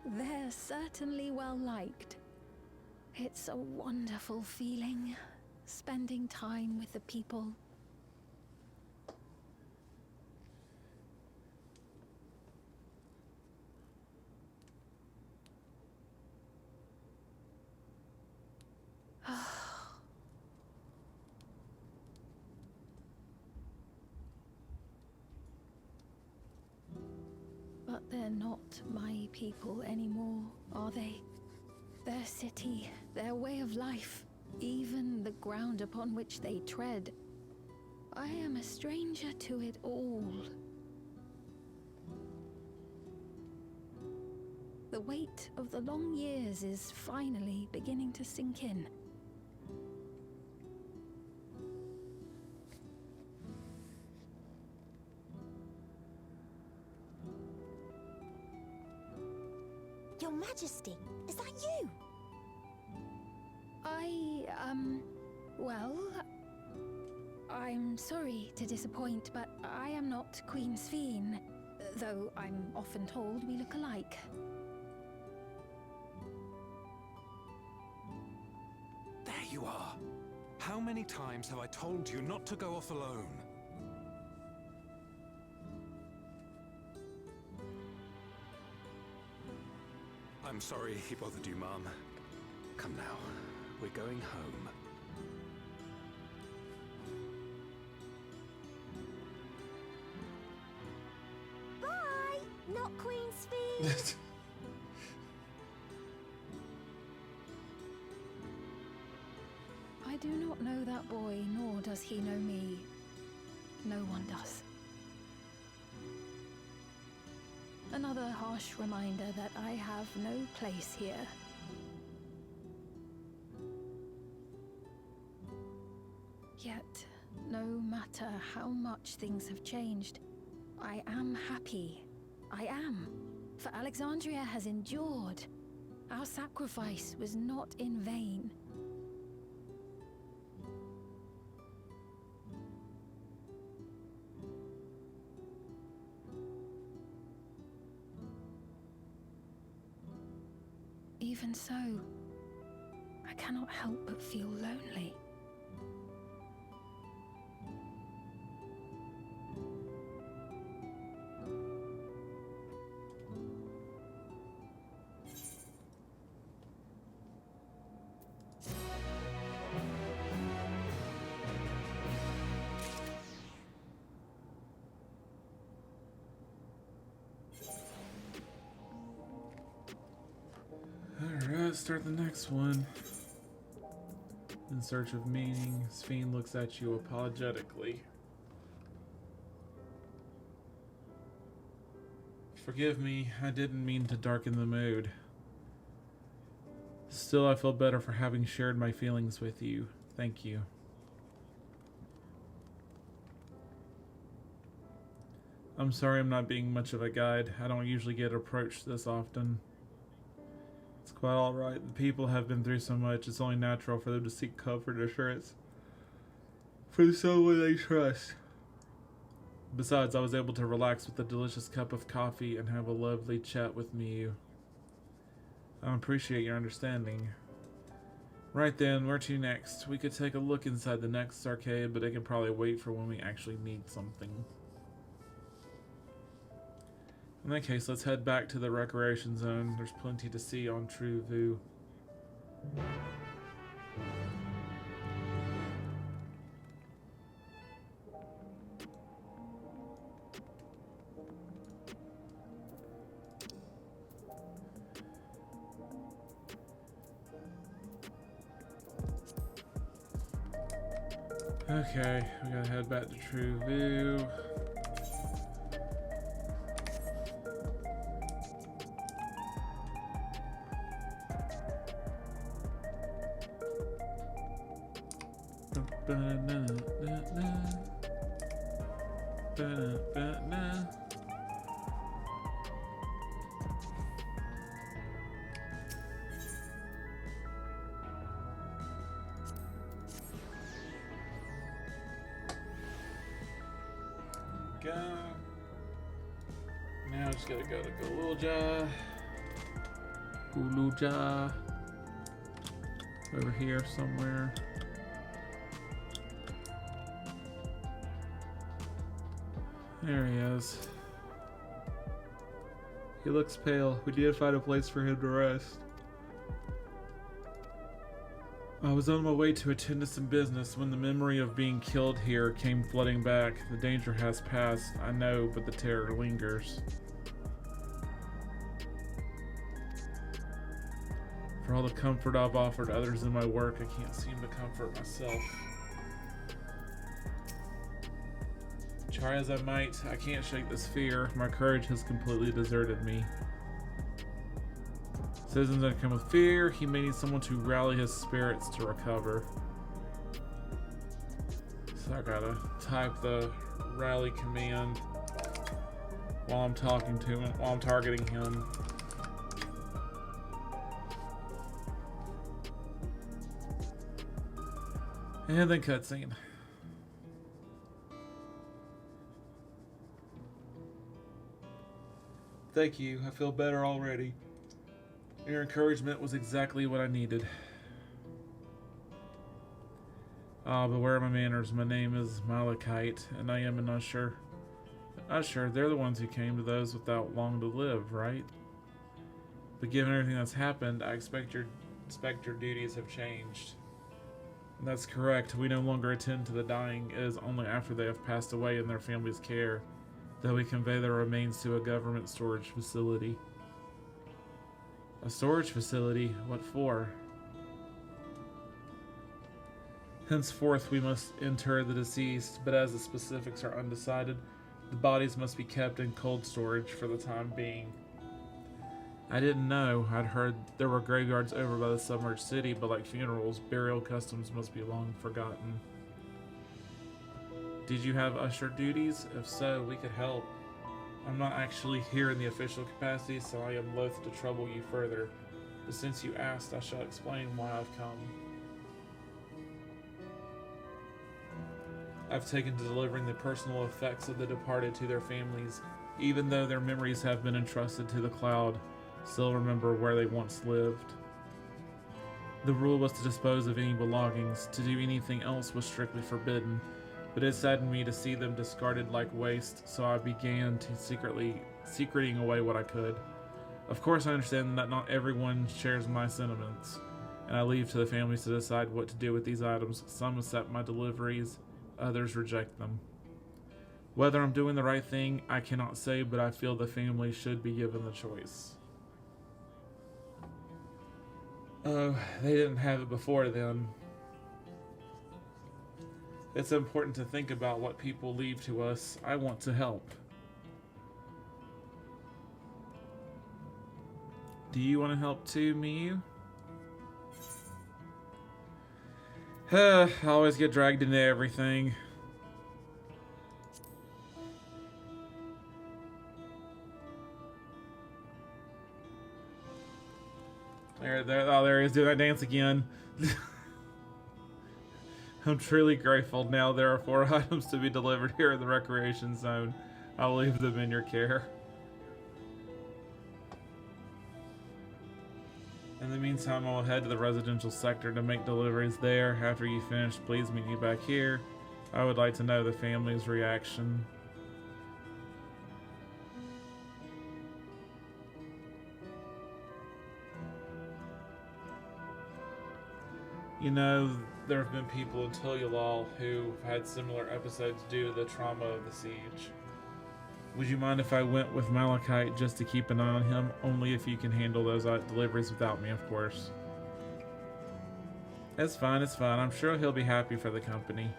They're certainly well liked. It's a wonderful feeling, spending time with the people. But they're not my people anymore, are they? Their city, their way of life, even the ground upon which they tread. I am a stranger to it all. The weight of the long years is finally beginning to sink in. Your Majesty, is that you? Well, I'm sorry to disappoint, but I am not Queen Sphene, though I'm often told we look alike. There you are. How many times have I told you not to go off alone? I'm sorry he bothered you, Mom. Come now, we're going home. Bye! Not Queen Sphene! I do not know that boy, nor does he know me. No one does. Another harsh reminder that I have no place here. Yet, no matter how much things have changed, I am happy. I am. For Alexandria has endured. Our sacrifice was not in vain. Even so, I cannot help but feel lonely. Alright, start the next one. In search of meaning, Sphene looks at you apologetically. Forgive me, I didn't mean to darken the mood. Still, I feel better for having shared my feelings with you. Thank you. I'm sorry I'm not being much of a guide. I don't usually get approached this often. It's quite alright. The people have been through so much, it's only natural for them to seek comfort and assurance for someone they trust. Besides, I was able to relax with a delicious cup of coffee and have a lovely chat with Miyu. I appreciate your understanding. Right then, where to next? We could take a look inside the next arcade, but it can probably wait for when we actually need something. In that case, let's head back to the recreation zone. There's plenty to see on True Vu. Okay, we gotta head back to True Vu. Go. Now I just gotta go to Guluja. Guluja. Over here somewhere. There he is. He looks pale. We need to find a place for him to rest. I was on my way to attend to some business when the memory of being killed here came flooding back. The danger has passed, I know, but the terror lingers. For all the comfort I've offered others in my work, I can't seem to comfort myself. Try as I might, I can't shake this fear. My courage has completely deserted me. Citizens that come with fear, he may need someone to rally his spirits to recover. So I gotta type the rally command while I'm talking to him, while I'm targeting him. And then cutscene. Thank you, I feel better already. Your encouragement was exactly what I needed. Ah, beware my manners. My name is Malachite, and I am an usher. Usher, they're the ones who came to those without long to live, right? But given everything that's happened, I expect your duties have changed. And that's correct. We no longer attend to the dying. It is only after they have passed away in their family's care that we convey their remains to a government storage facility. A storage facility? What for? Henceforth, we must inter the deceased, but as the specifics are undecided, the bodies must be kept in cold storage for the time being. I didn't know. I'd heard there were graveyards over by the submerged city, but like funerals, burial customs must be long forgotten. Did you have usher duties? If so, we could help. I'm not actually here in the official capacity, so I am loath to trouble you further. But since you asked, I shall explain why I've come. I've taken to delivering the personal effects of the departed to their families. Even though their memories have been entrusted to the cloud, still remember where they once lived. The rule was to dispose of any belongings. To do anything else was strictly forbidden. But it saddened me to see them discarded like waste, so I began to secreting away what I could. Of course, I understand that not everyone shares my sentiments, and I leave to the families to decide what to do with these items. Some accept my deliveries, others reject them. Whether I'm doing the right thing, I cannot say, but I feel the family should be given the choice. Oh, they didn't have it before then. It's important to think about what people leave to us. I want to help. Do you want to help too, Miyu? I always get dragged into everything. There he is doing that dance again. I'm truly grateful. Now there are 4 items to be delivered here in the recreation zone. I'll leave them in your care. In the meantime, I will head to the residential sector to make deliveries there. After you finish, please meet me back here. I would like to know the family's reaction. You know, there have been people in Tulyalal who had similar episodes due to the trauma of the siege. Would you mind if I went with Malachite just to keep an eye on him? Only if you can handle those deliveries without me, of course. It's fine, it's fine. I'm sure he'll be happy for the company.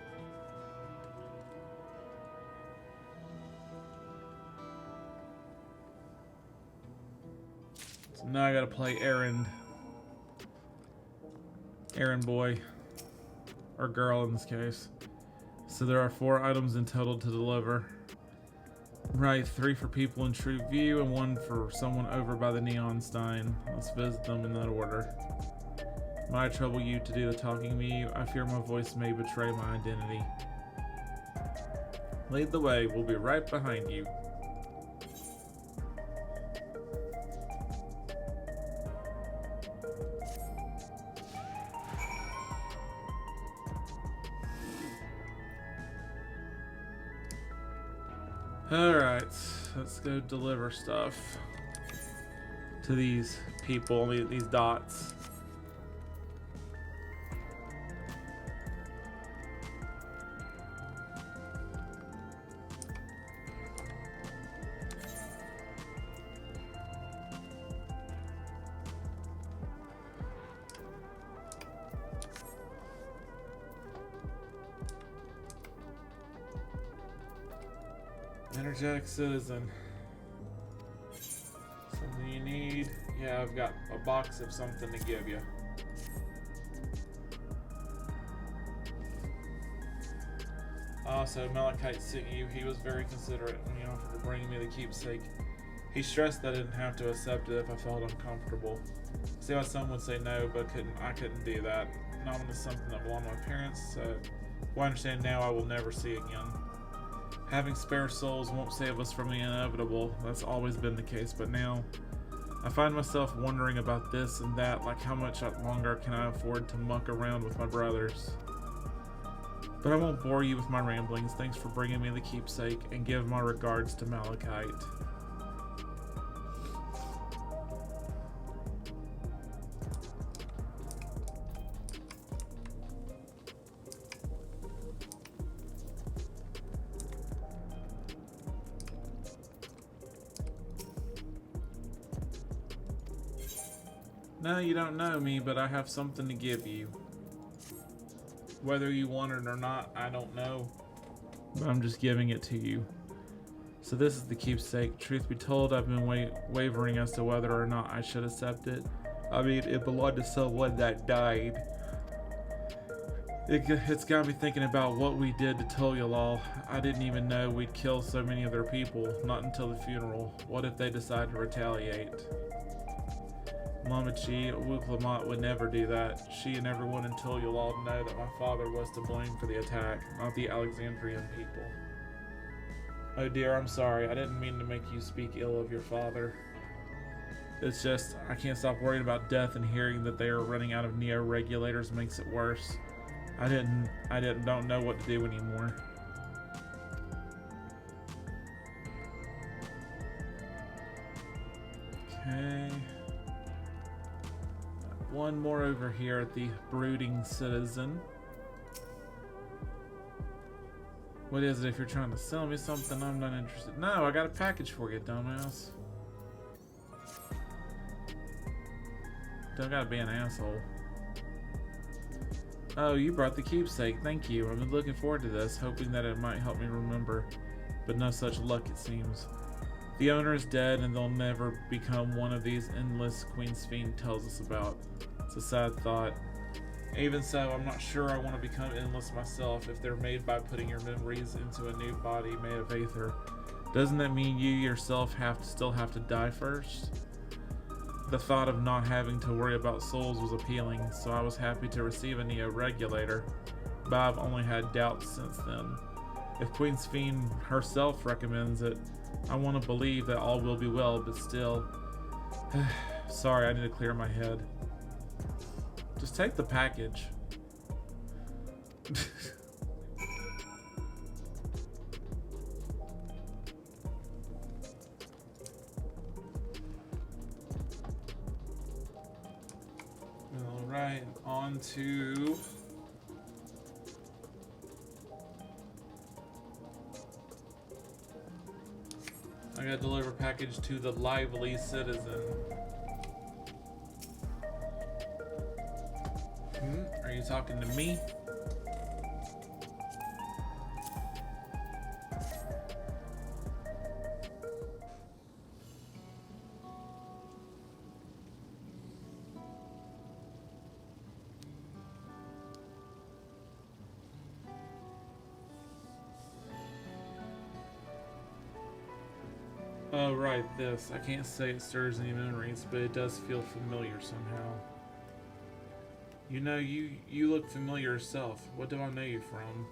So now I gotta play errand boy. Or girl in this case. So there are 4 items in total to deliver. Right, 3 for people in True View and 1 for someone over by the Neon Stein. Let's visit them in that order. Might I trouble you to do the talking to me? I fear my voice may betray my identity. Lead the way, we'll be right behind you. Alright, let's go deliver stuff to these people, these dots. Energetic citizen. Something you need? Yeah, I've got a box of something to give you. Also, Malachite sent you. He was very considerate when he offered to bring me the keepsake. He stressed that I didn't have to accept it if I felt uncomfortable. See how some would say no, but I couldn't do that. Not when it's something that belonged to my parents, so what I understand now I will never see again. Having spare souls won't save us from the inevitable. That's always been the case, but now I find myself wondering about this and that, like how much longer can I afford to muck around with my brothers. But I won't bore you with my ramblings. Thanks for bringing me the keepsake, and give my regards to Malachite. No, you don't know me, but I have something to give you. Whether you want it or not, I don't know. But I'm just giving it to you. So this is the keepsake. Truth be told, I've been wavering as to whether or not I should accept it. I mean, it belonged to someone that died. It's got me thinking about what we did to Tulyalal. I didn't even know we'd kill so many of their people, not until the funeral. What if they decide to retaliate? Lamachi Wuklamat would never do that. She and everyone in Tulyalal know that my father was to blame for the attack, not the Alexandrian people. Oh dear, I'm sorry. I didn't mean to make you speak ill of your father. It's just, I can't stop worrying about death, and hearing that they are running out of neo-regulators makes it worse. I don't know what to do anymore. Okay. One more over here at the Brooding Citizen. What is it? If you're trying to sell me something, I'm not interested. No, I got a package for you, dumbass. Don't gotta be an asshole. Oh, you brought the keepsake. Thank you. I've been looking forward to this, hoping that it might help me remember. But no such luck, it seems. The owner is dead, and they'll never become one of these endless Queen's Fiend tells us about. It's a sad thought. Even so, I'm not sure I want to become endless myself if they're made by putting your memories into a new body made of aether. Doesn't that mean you yourself still have to die first? The thought of not having to worry about souls was appealing, so I was happy to receive a neo-regulator. but I've only had doubts since then. If Queen Sphene herself recommends it, I want to believe that all will be well, but still... Sorry, I need to clear my head. Just take the package. Alright, on to... I gotta deliver package to the lively citizen. Are you talking to me? Oh, right, this. I can't say it stirs any memories, but it does feel familiar somehow. You know, you look familiar yourself. What do I know you from?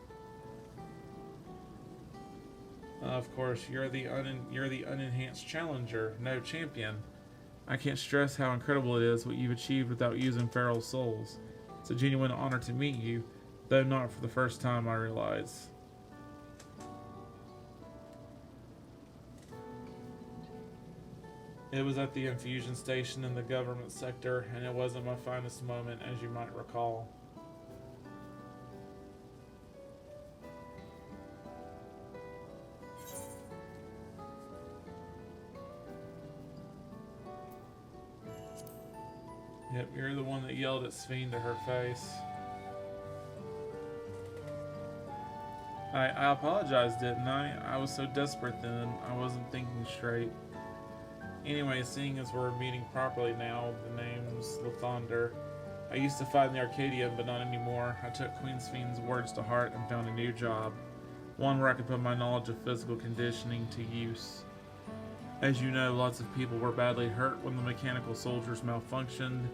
Of course, you're the unenhanced challenger, no champion. I can't stress how incredible it is what you've achieved without using feral souls. It's a genuine honor to meet you, though not for the first time, I realize. It was at the infusion station in the government sector, and it wasn't my finest moment, as you might recall. Yep, you're the one that yelled at Sphene to her face. I apologized, didn't I? I was so desperate then, I wasn't thinking straight. Anyway, seeing as we're meeting properly now, the name's Lathander. I used to fight in the Arcadian, but not anymore. I took Queen Sphene's words to heart and found a new job. One where I could put my knowledge of physical conditioning to use. As you know, lots of people were badly hurt when the mechanical soldiers malfunctioned,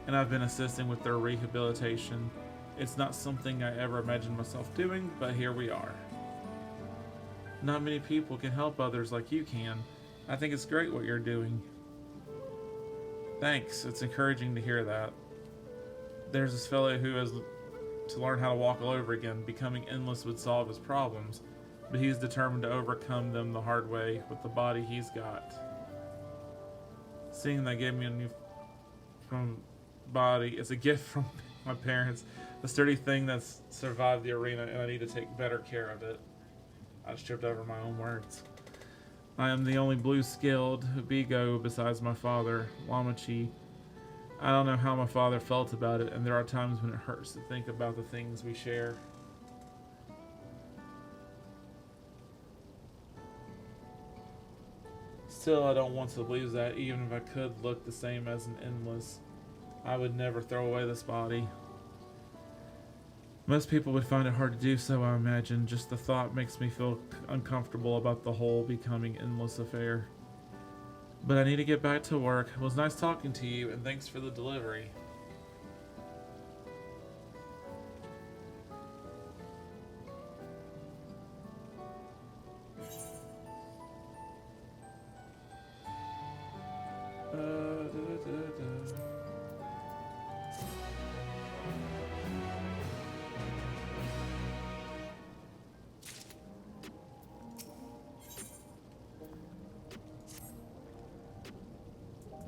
and I've been assisting with their rehabilitation. It's not something I ever imagined myself doing, but here we are. Not many people can help others like you can. I think it's great what you're doing. Thanks, it's encouraging to hear that. There's this fellow who has to learn how to walk all over again. Becoming endless would solve his problems, but he's determined to overcome them the hard way with the body he's got. Seeing they gave me a new body, it's a gift from my parents. A sturdy thing that's survived the arena, and I need to take better care of it. I just tripped over my own words. I am the only blue-scaled Bigo besides my father, Lamachi. I don't know how my father felt about it, and there are times when it hurts to think about the things we share. Still, I don't want to lose that. Even if I could look the same as an endless, I would never throw away this body. Most people would find it hard to do so, I imagine. Just the thought makes me feel uncomfortable about the whole becoming endless affair. But I need to get back to work. It was nice talking to you, and thanks for the delivery.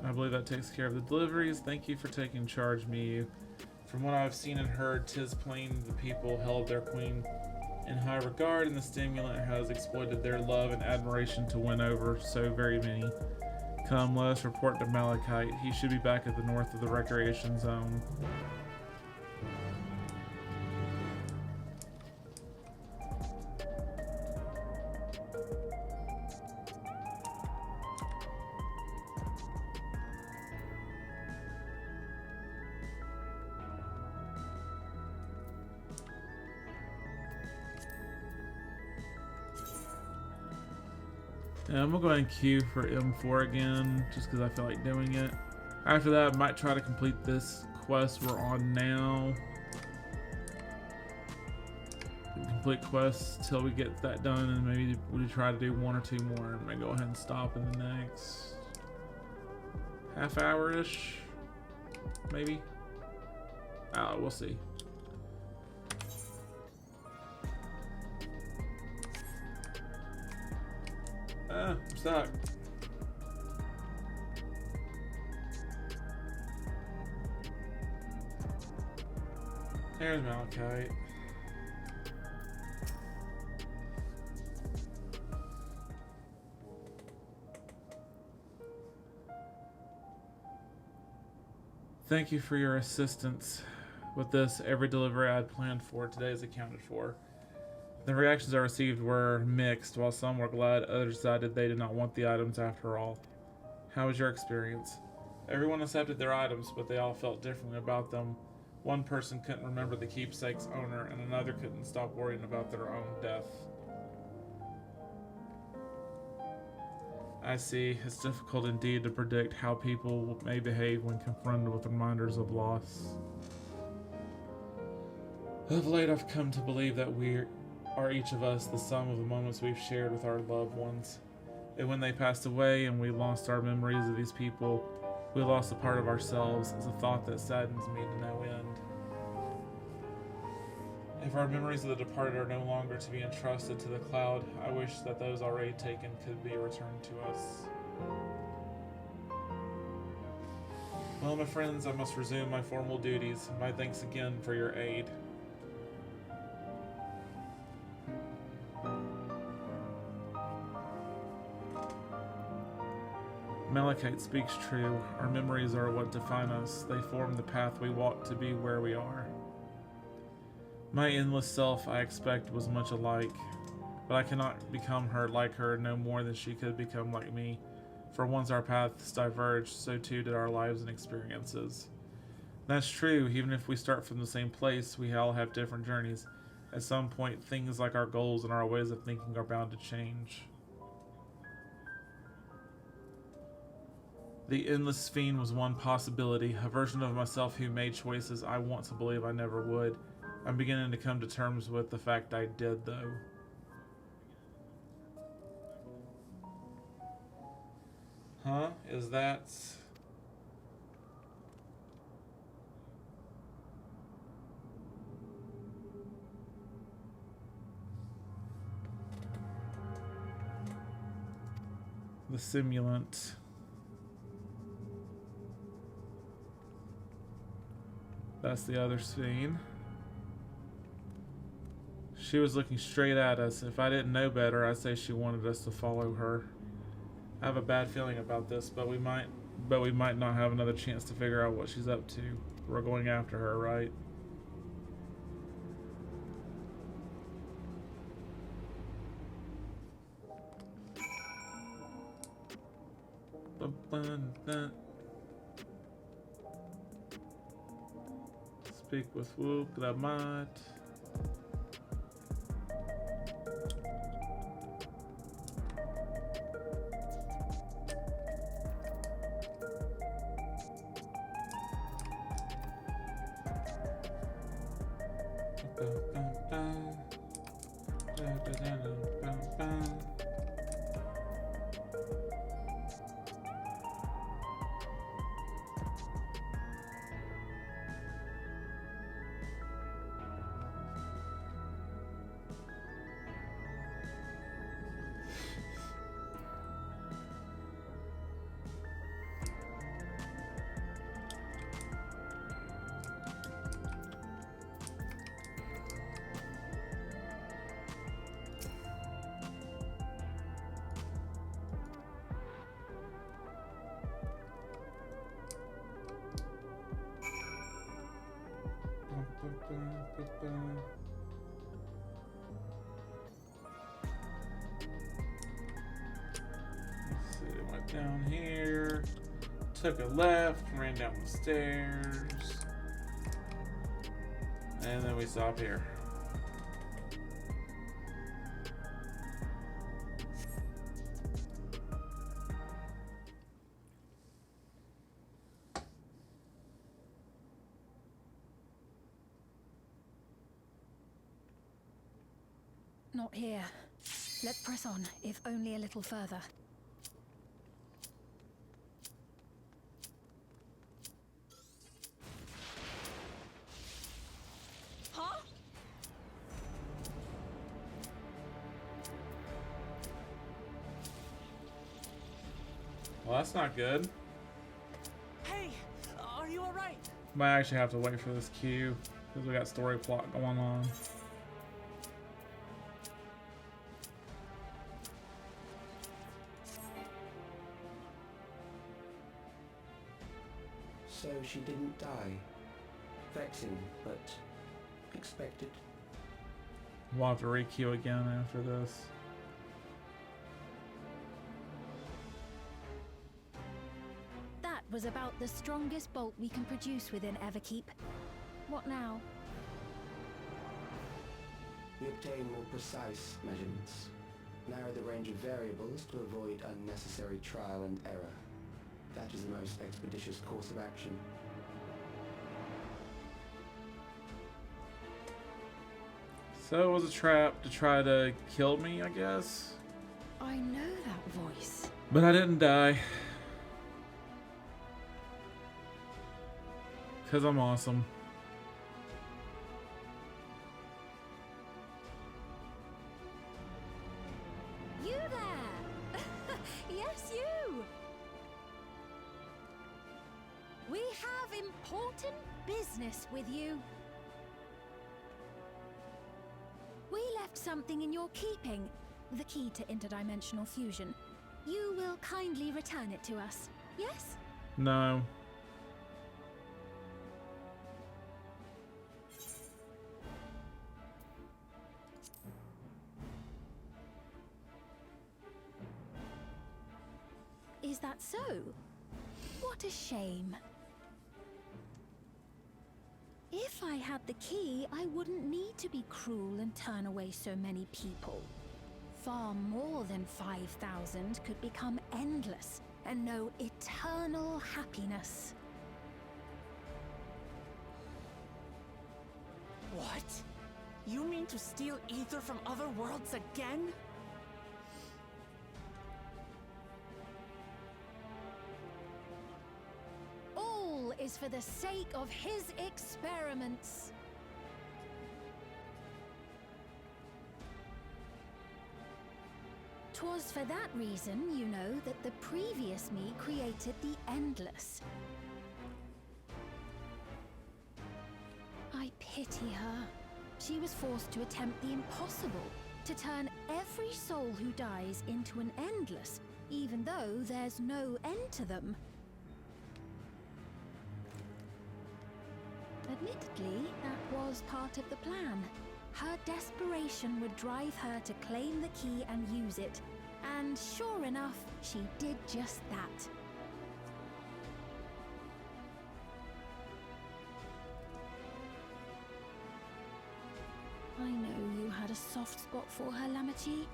I believe that takes care of the deliveries. Thank you for taking charge, Miyu. From what I've seen and heard, 'tis plain the people held their queen in high regard, and the stimulant has exploited their love and admiration to win over so very many. Come, let us report to Malachite. He should be back at the north of the recreation zone. I'm gonna go ahead and queue for M4 again, just because I feel like doing it. After that, I might try to complete this quest we're on now. complete quests till we get that done, and maybe we try to do 1 or 2 more, and maybe go ahead and stop in the next half hour-ish, maybe. We'll see. I'm stuck. There's Malachite. Thank you for your assistance with this. Every delivery I had planned for today is accounted for. The reactions I received were mixed. While some were glad, others decided they did not want the items after all. How was your experience? Everyone accepted their items, but they all felt differently about them. One person couldn't remember the keepsake's owner, and another couldn't stop worrying about their own death. I see. It's difficult indeed to predict how people may behave when confronted with reminders of loss. Of late, I've come to believe that we are each of us the sum of the moments we've shared with our loved ones. And when they passed away and we lost our memories of these people, we lost a part of ourselves. Is a thought that saddens me to no end. If our memories of the departed are no longer to be entrusted to the cloud, I wish that those already taken could be returned to us. Well, my friends, I must resume my formal duties. My thanks again for your aid. Malachite speaks true. Our memories are what define us. They form the path we walk to be where we are. My endless self, I expect, was much alike, but I cannot become her like her no more than she could become like me. For once our paths diverged, so too did our lives and experiences. That's true. Even if we start from the same place, we all have different journeys. At some point, things like our goals and our ways of thinking are bound to change. The Endless Fiend was one possibility, a version of myself who made choices I want to believe I never would. I'm beginning to come to terms with the fact I did, though. Huh? Is that... the simulant? That's the other scene. She was looking straight at us. If I didn't know better, I'd say she wanted us to follow her. I have a bad feeling about this, but we might not have another chance to figure out what she's up to. We're going after her, right? Speak with Wu Gramat. Let's see, went down here, took a left, ran down the stairs, and then we stop here. Not here. Let's press on, if only a little further. Huh? Well, that's not good. Hey, are you alright? Might actually have to wait for this queue because we got story plot going on. So she didn't die. Vexing, but expected. We'll have to re-queue again after this. That was about the strongest bolt we can produce within Everkeep. What now? We obtain more precise measurements. Narrow the range of variables to avoid unnecessary trial and error. That is the most expeditious course of action. So it was a trap to try to kill me, I guess. I know that voice. But I didn't die. Because I'm awesome. You there! Yes, you! We have important business with you. We left something in your keeping, the key to interdimensional fusion. You will kindly return it to us, yes? No. Is that so? What a shame. If I had the key, I wouldn't need to be cruel and turn away so many people. Far more than 5,000 could become endless and know eternal happiness. What? You mean to steal ether from other worlds again? All is for the sake of his experiments. Twas for that reason, you know, that the previous me created the Endless. I pity her. She was forced to attempt the impossible, to turn every soul who dies into an Endless, even though there's no end to them. Admittedly, that was part of the plan. Her desperation would drive her to claim the key and use it, and sure enough, she did just that. I know you had a soft spot for her, Lamachi.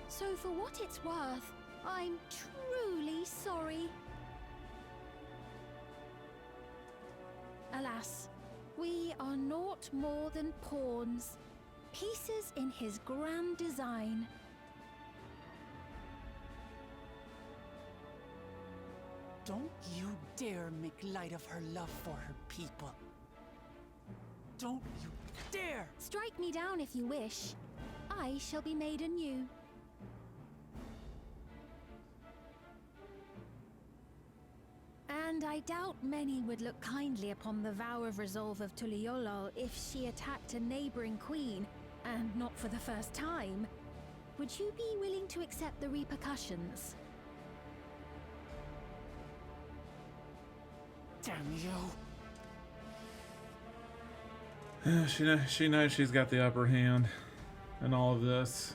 So for what it's worth, I'm truly sorry. Alas, we are naught more than pawns, pieces in his grand design. Don't you dare make light of her love for her people. Don't you dare! Strike me down if you wish. I shall be made anew. And I doubt many would look kindly upon the vow of resolve of Tuliyollal if she attacked a neighboring queen, and not for the first time. Would you be willing to accept the repercussions? Damn you. She knows she's got the upper hand in all of this.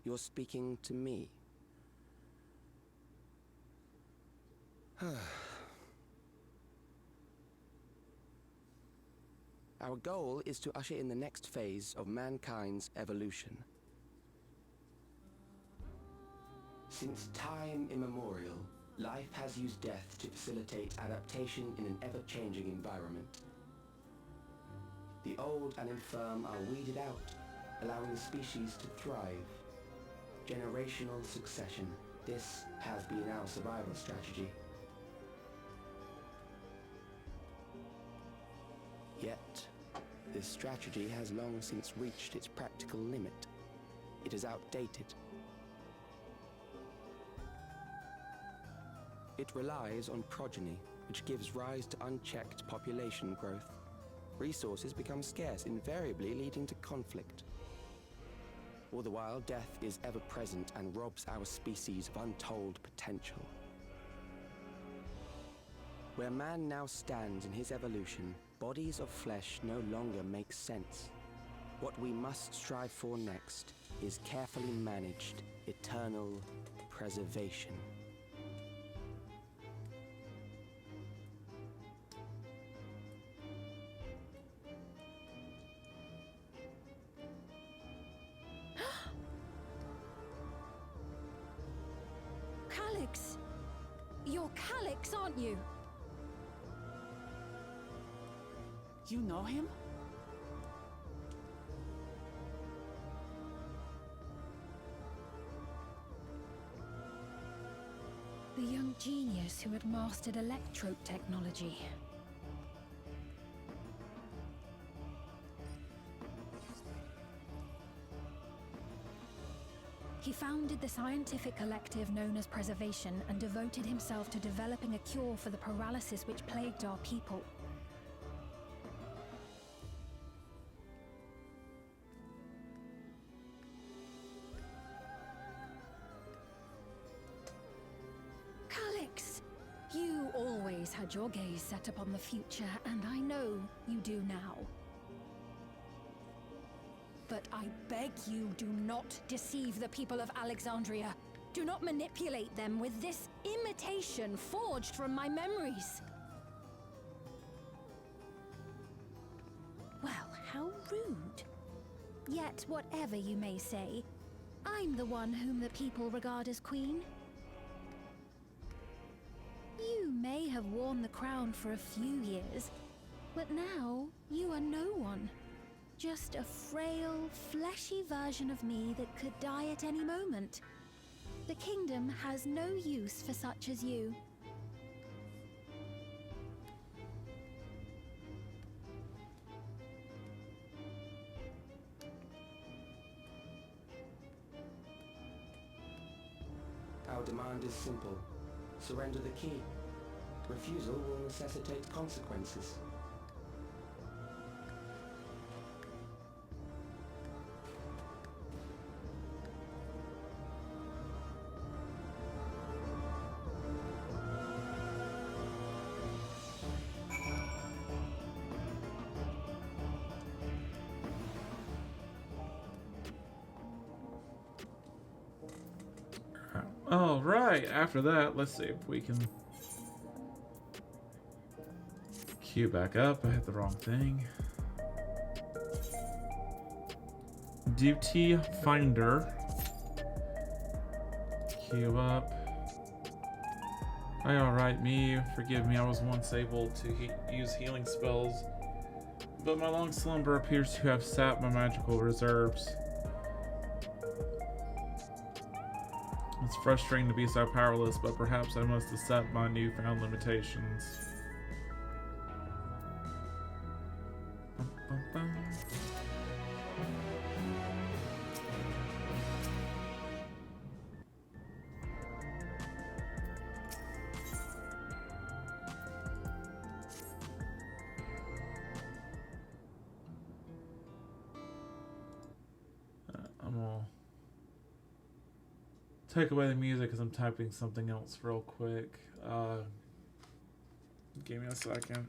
You're speaking to me. Our goal is to usher in the next phase of mankind's evolution. Since time immemorial, life has used death to facilitate adaptation in an ever-changing environment. The old and infirm are weeded out, allowing the species to thrive. Generational succession. This has been our survival strategy. Yet, this strategy has long since reached its practical limit. It is outdated. It relies on progeny, which gives rise to unchecked population growth. Resources become scarce, invariably leading to conflict. All the while, death is ever present and robs our species of untold potential. Where man now stands in his evolution, bodies of flesh no longer make sense. What we must strive for next is carefully managed, eternal preservation. Calyx! You're Calyx, aren't you? You know him? The young genius who had mastered electrode technology. He founded the scientific collective known as Preservation and devoted himself to developing a cure for the paralysis which plagued our people. Calyx, you always had your gaze set upon the future, and I know you do now. But I beg you, do not deceive the people of Alexandria. Do not manipulate them with this imitation forged from my memories. Well, how rude. Yet, whatever you may say, I'm the one whom the people regard as queen. You may have worn the crown for a few years, but now you are no one. Just a frail, fleshy version of me that could die at any moment. The kingdom has no use for such as you. Our demand is simple. Surrender the key. Refusal will necessitate consequences. All right, after that, let's see if we can queue back up. I hit the wrong thing. Duty Finder. Queue up. Hi, alright, me. Forgive me, I was once able to use healing spells, but my long slumber appears to have sapped my magical reserves. It's frustrating to be so powerless, but perhaps I must accept my newfound limitations. I'm gonna take away the music because I'm typing something else real quick. Give me a second.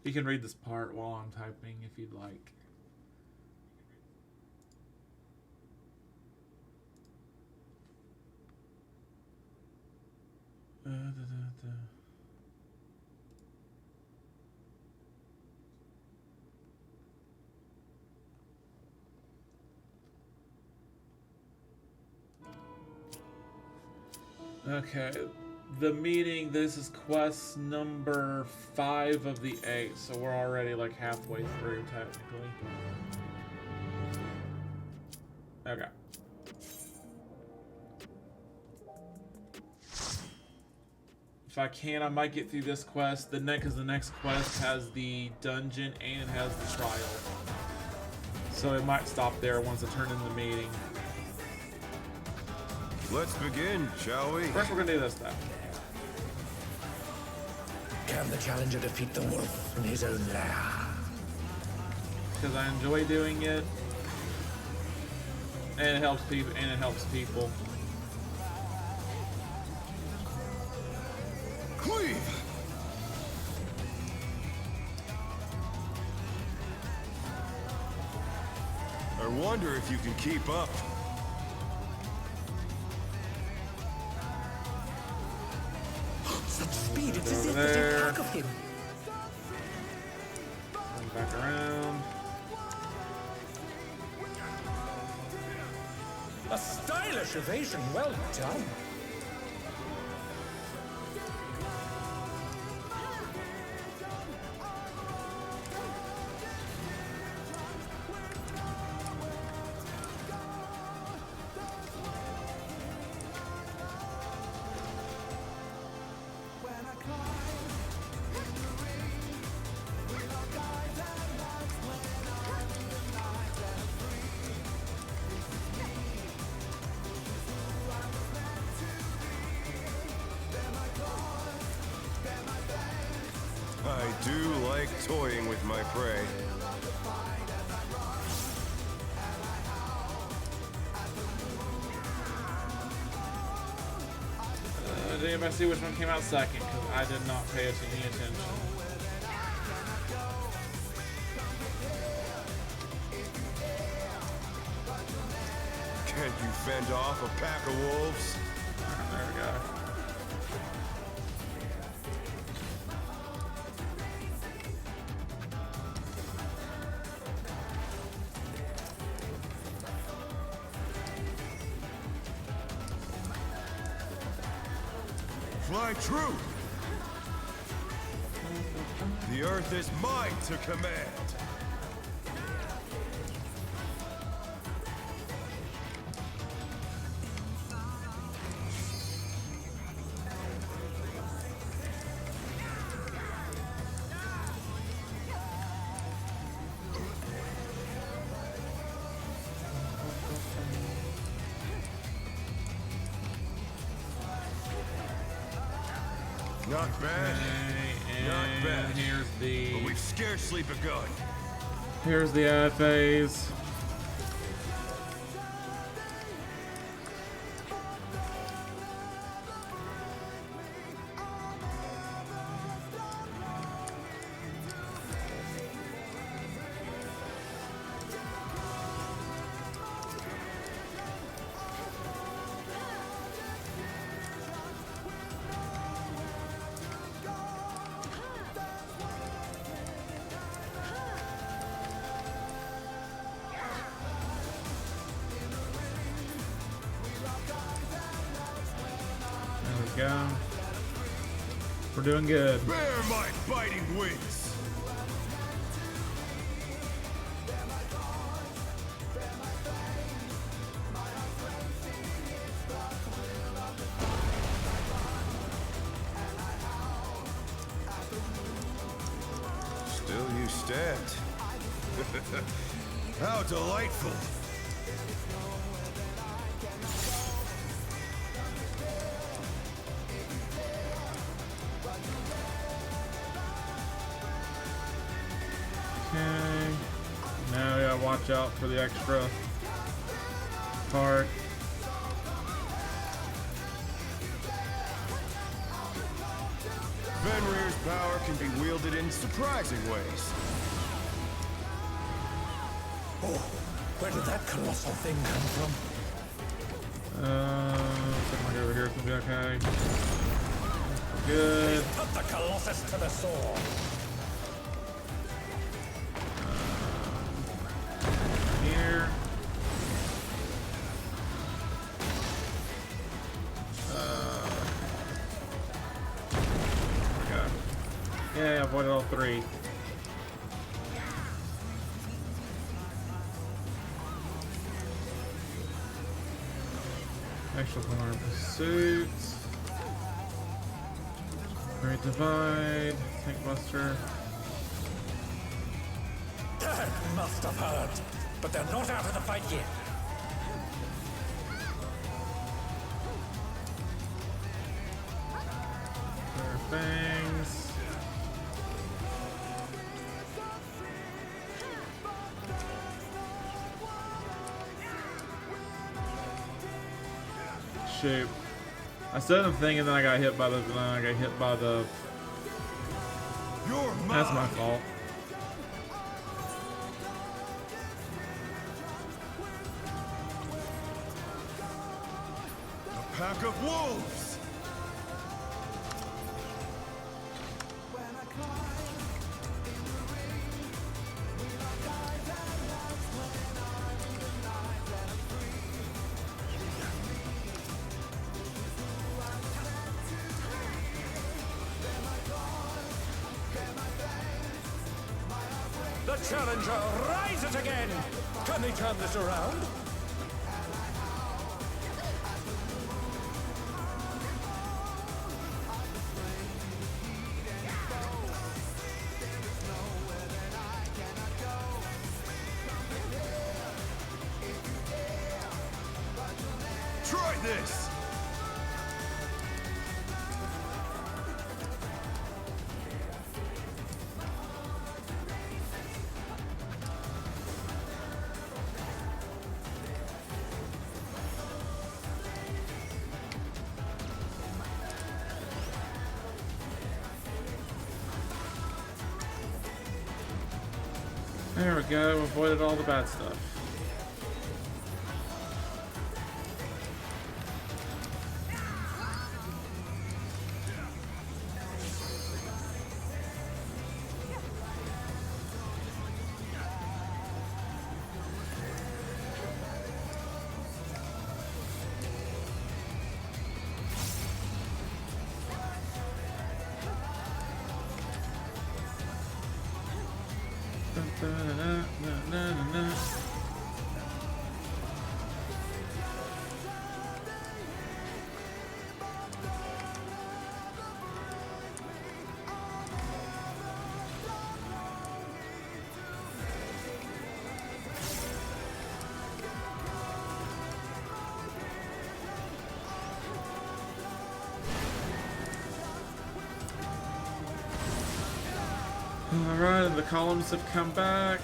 You can read this part while I'm typing if you'd like. Okay, the meeting, this is quest number 5 of the 8, so we're already like halfway through technically. Okay. If I can, I might get through this quest. The next quest has the dungeon and it has the trial. So it might stop there once I turn in the meeting. Let's begin, shall we? First, we're gonna do this stuff. Can the challenger defeat the wolf in his own lair? Because I enjoy doing it, and it helps people. Cleave. I wonder if you can keep up. Such speed, it's as if there's a pack of him. Back around. A stylish evasion, well done. I do like toying with my prey. Did anybody see which one came out second? Because I did not pay any attention. Can't you fend off a pack of wolves? There we go. Fly true! The earth is mine to command! Not bad. Not bad. Here's the. But we've scarcely begun. Here's the IFAs. Go. We're doing good. Bear my biting wings. Still you stand. How delightful. Okay. Now we gotta watch out for the extra part. Fenrir's power can be wielded in surprising ways. Oh, where did that colossal thing come from? Something like over here is gonna be okay. good. Put the Colossus to the sword. Here. Okay. Yeah, I avoided all three. Extra power pursuit. Great divide. Tank buster. That must have hurt, but they're not out of the fight yet. Fangs. Shoot. I said a thing and then I got hit by the That's my fault. A pack of wolves! The challenger rises again! Can they turn this around? Try this! There we go, avoided all the bad stuff. Alright, and the columns have come back.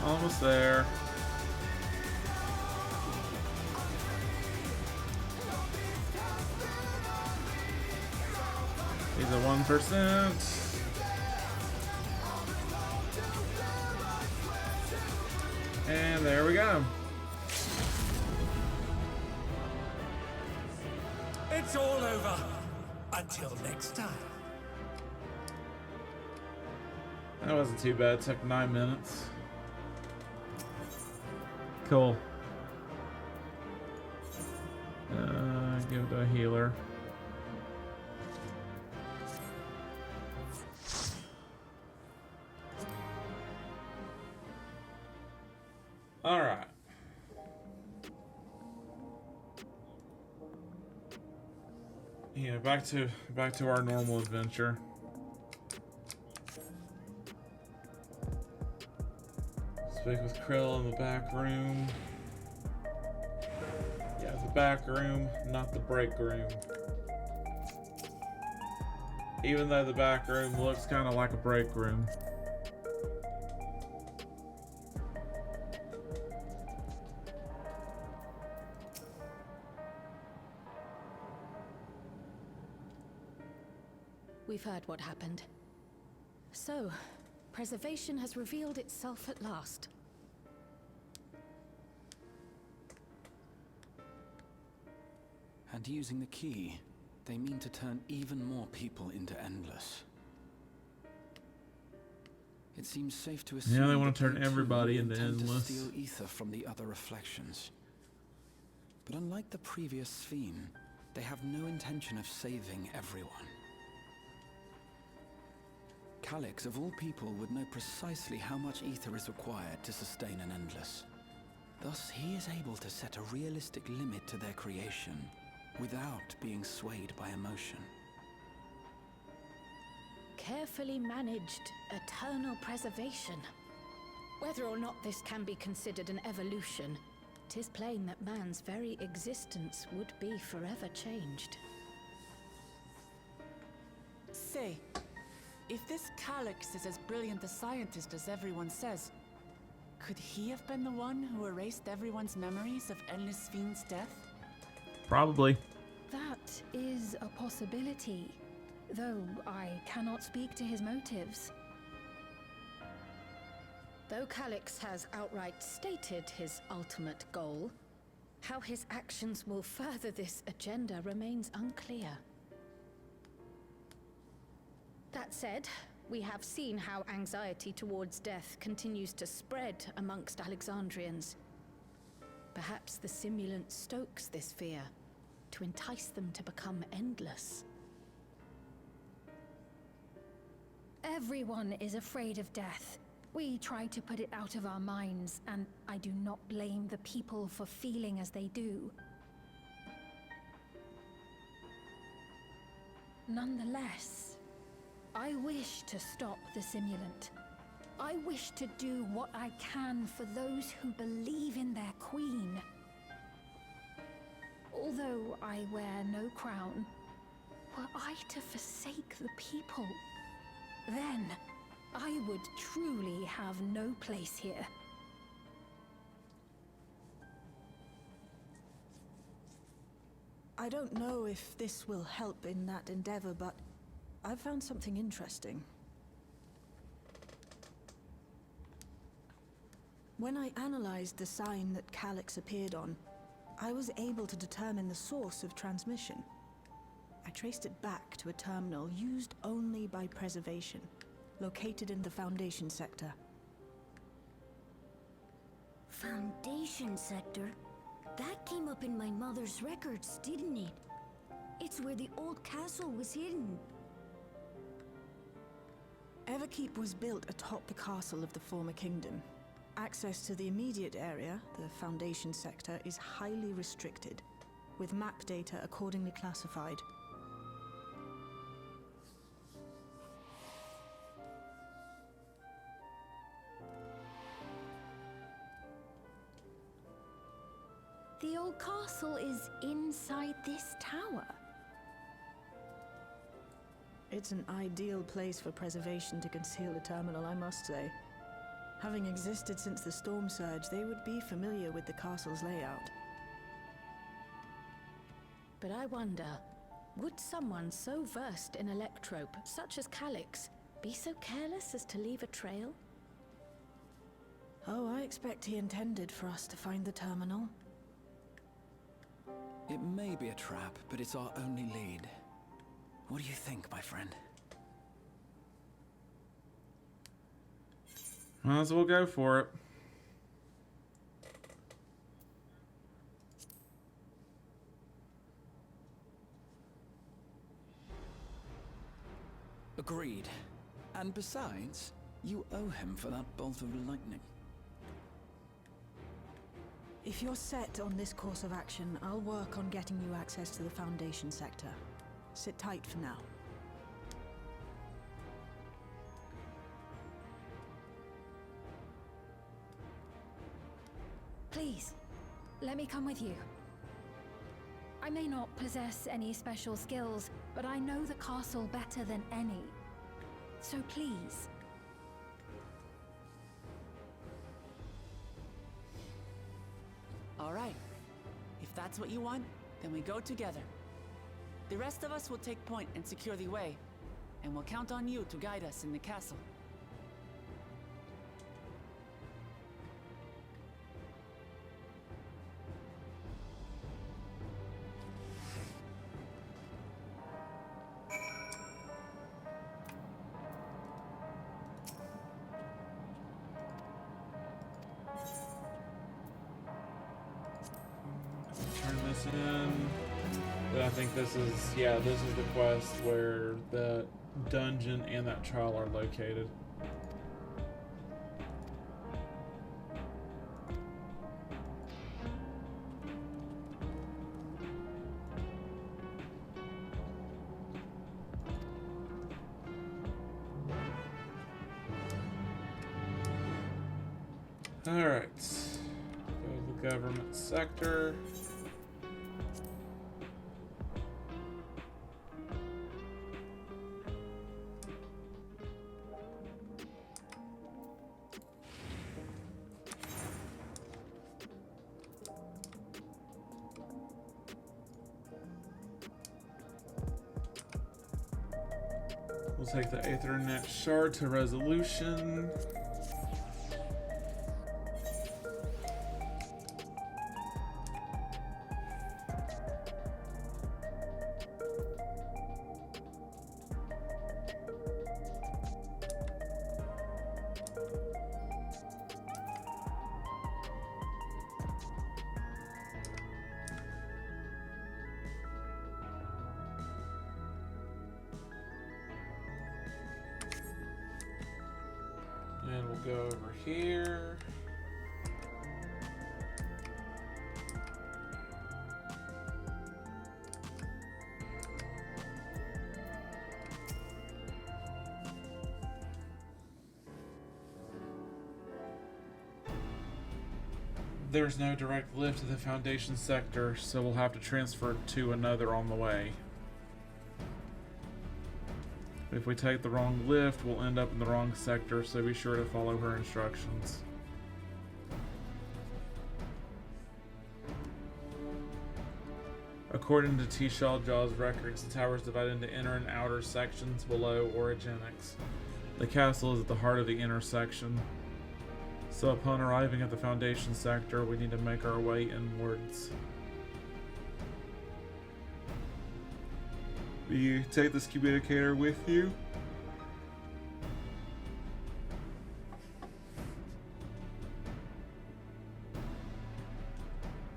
Almost there. He's a 1%. And there we go. It's all over. Until next time. That wasn't too bad. It took 9 minutes. Cool. Give it to a healer. All right. Yeah, back to our normal adventure. Speak with Krill in the back room. Yeah, the back room, not the break room. Even though the back room looks kind of like a break room. We've heard what happened. So, preservation has revealed itself at last. And using the key, they mean to turn even more people into Endless. It seems safe to assume they want to turn they, everybody too, into intend Endless. to steal ether from the other reflections. But unlike the previous Sphene, they have no intention of saving everyone. Calyx, of all people, would know precisely how much ether is required to sustain an Endless. Thus, he is able to set a realistic limit to their creation, without being swayed by emotion. Carefully managed eternal preservation. Whether or not this can be considered an evolution, 'tis plain that man's very existence would be forever changed. Say, if this Calyx is as brilliant a scientist as everyone says, could he have been the one who erased everyone's memories of Endless Sphene's death? Probably. That is a possibility, though I cannot speak to his motives. Though Calyx has outright stated his ultimate goal, how his actions will further this agenda remains unclear. That said, we have seen how anxiety towards death continues to spread amongst Alexandrians. Perhaps the simulant stokes this fear, to entice them to become endless. Everyone is afraid of death. We try to put it out of our minds, and I do not blame the people for feeling as they do. Nonetheless, I wish to stop the simulant. I wish to do what I can for those who believe in their queen. Although I wear no crown, were I to forsake the people, then I would truly have no place here. I don't know if this will help in that endeavor, but I've found something interesting. When I analyzed the sign that Calyx appeared on, I was able to determine the source of transmission. I traced it back to a terminal used only by preservation, located in the Foundation sector. Foundation sector? That came up in my mother's records, didn't it? It's where the old castle was hidden. Everkeep was built atop the castle of the former kingdom. Access to the immediate area, the Foundation sector, is highly restricted, with map data accordingly classified. The old castle is inside this tower. It's an ideal place for preservation to conceal a terminal, I must say. Having existed since the Storm Surge, they would be familiar with the castle's layout. But I wonder, would someone so versed in electrope, such as Calyx, be so careless as to leave a trail? Oh, I expect he intended for us to find the terminal. It may be a trap, but it's our only lead. What do you think, my friend? Might as well go for it. Agreed. And besides, you owe him for that bolt of lightning. If you're set on this course of action, I'll work on getting you access to the Foundation sector. Sit tight for now. Please, let me come with you. I may not possess any special skills, but I know the castle better than any. So please. All right. If that's what you want, then we go together. The rest of us will take point and secure the way, and we'll count on you to guide us in the castle. Turn this in. But I think this is, yeah, this is the quest where the dungeon and that trial are located. Alright. Go to the government sector. We'll take the Aethernet shard to resolution. And we'll go over here. There's no direct lift to the Foundation sector, so we'll have to transfer to another on the way. If we take the wrong lift, we'll end up in the wrong sector, so be sure to follow her instructions. According to T. Shawjaw's records, the tower is divided into inner and outer sections below Origenics. The castle is at the heart of the inner section. So upon arriving at the Foundation sector, we need to make our way inwards. Will you take this communicator with you?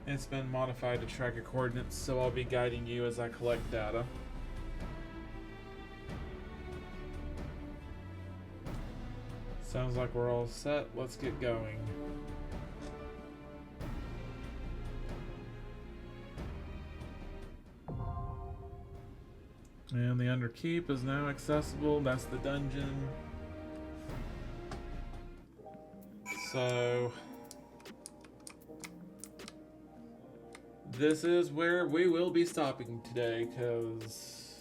It's been modified to track your coordinates, so I'll be guiding you as I collect data. Sounds like we're all set. Let's get going. And the Underkeep is now accessible. That's the dungeon. So this is where we will be stopping today, because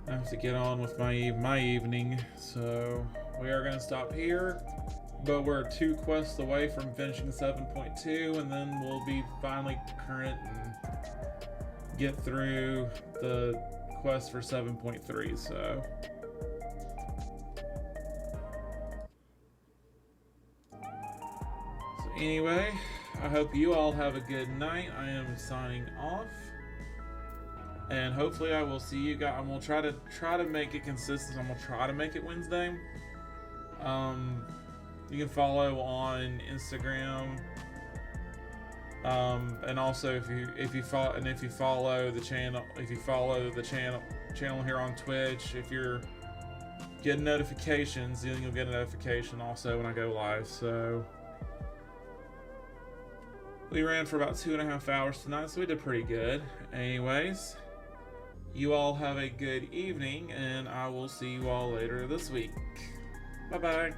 I have to get on with my evening. So we are going to stop here, but we're 2 quests away from finishing 7.2, and then we'll be finally current and get through the quest for 7.3. So anyway, I hope you all have a good night. I am signing off, and hopefully I will see you guys. I'm gonna try to make it consistent. I'm gonna try to make it Wednesday. You can follow on Instagram. And also if you follow the channel here on Twitch, if you're getting notifications, then you'll get a notification also when I go live. So we ran for about 2.5 hours tonight, so we did pretty good. Anyways, you all have a good evening, and I will see you all later this week. Bye bye.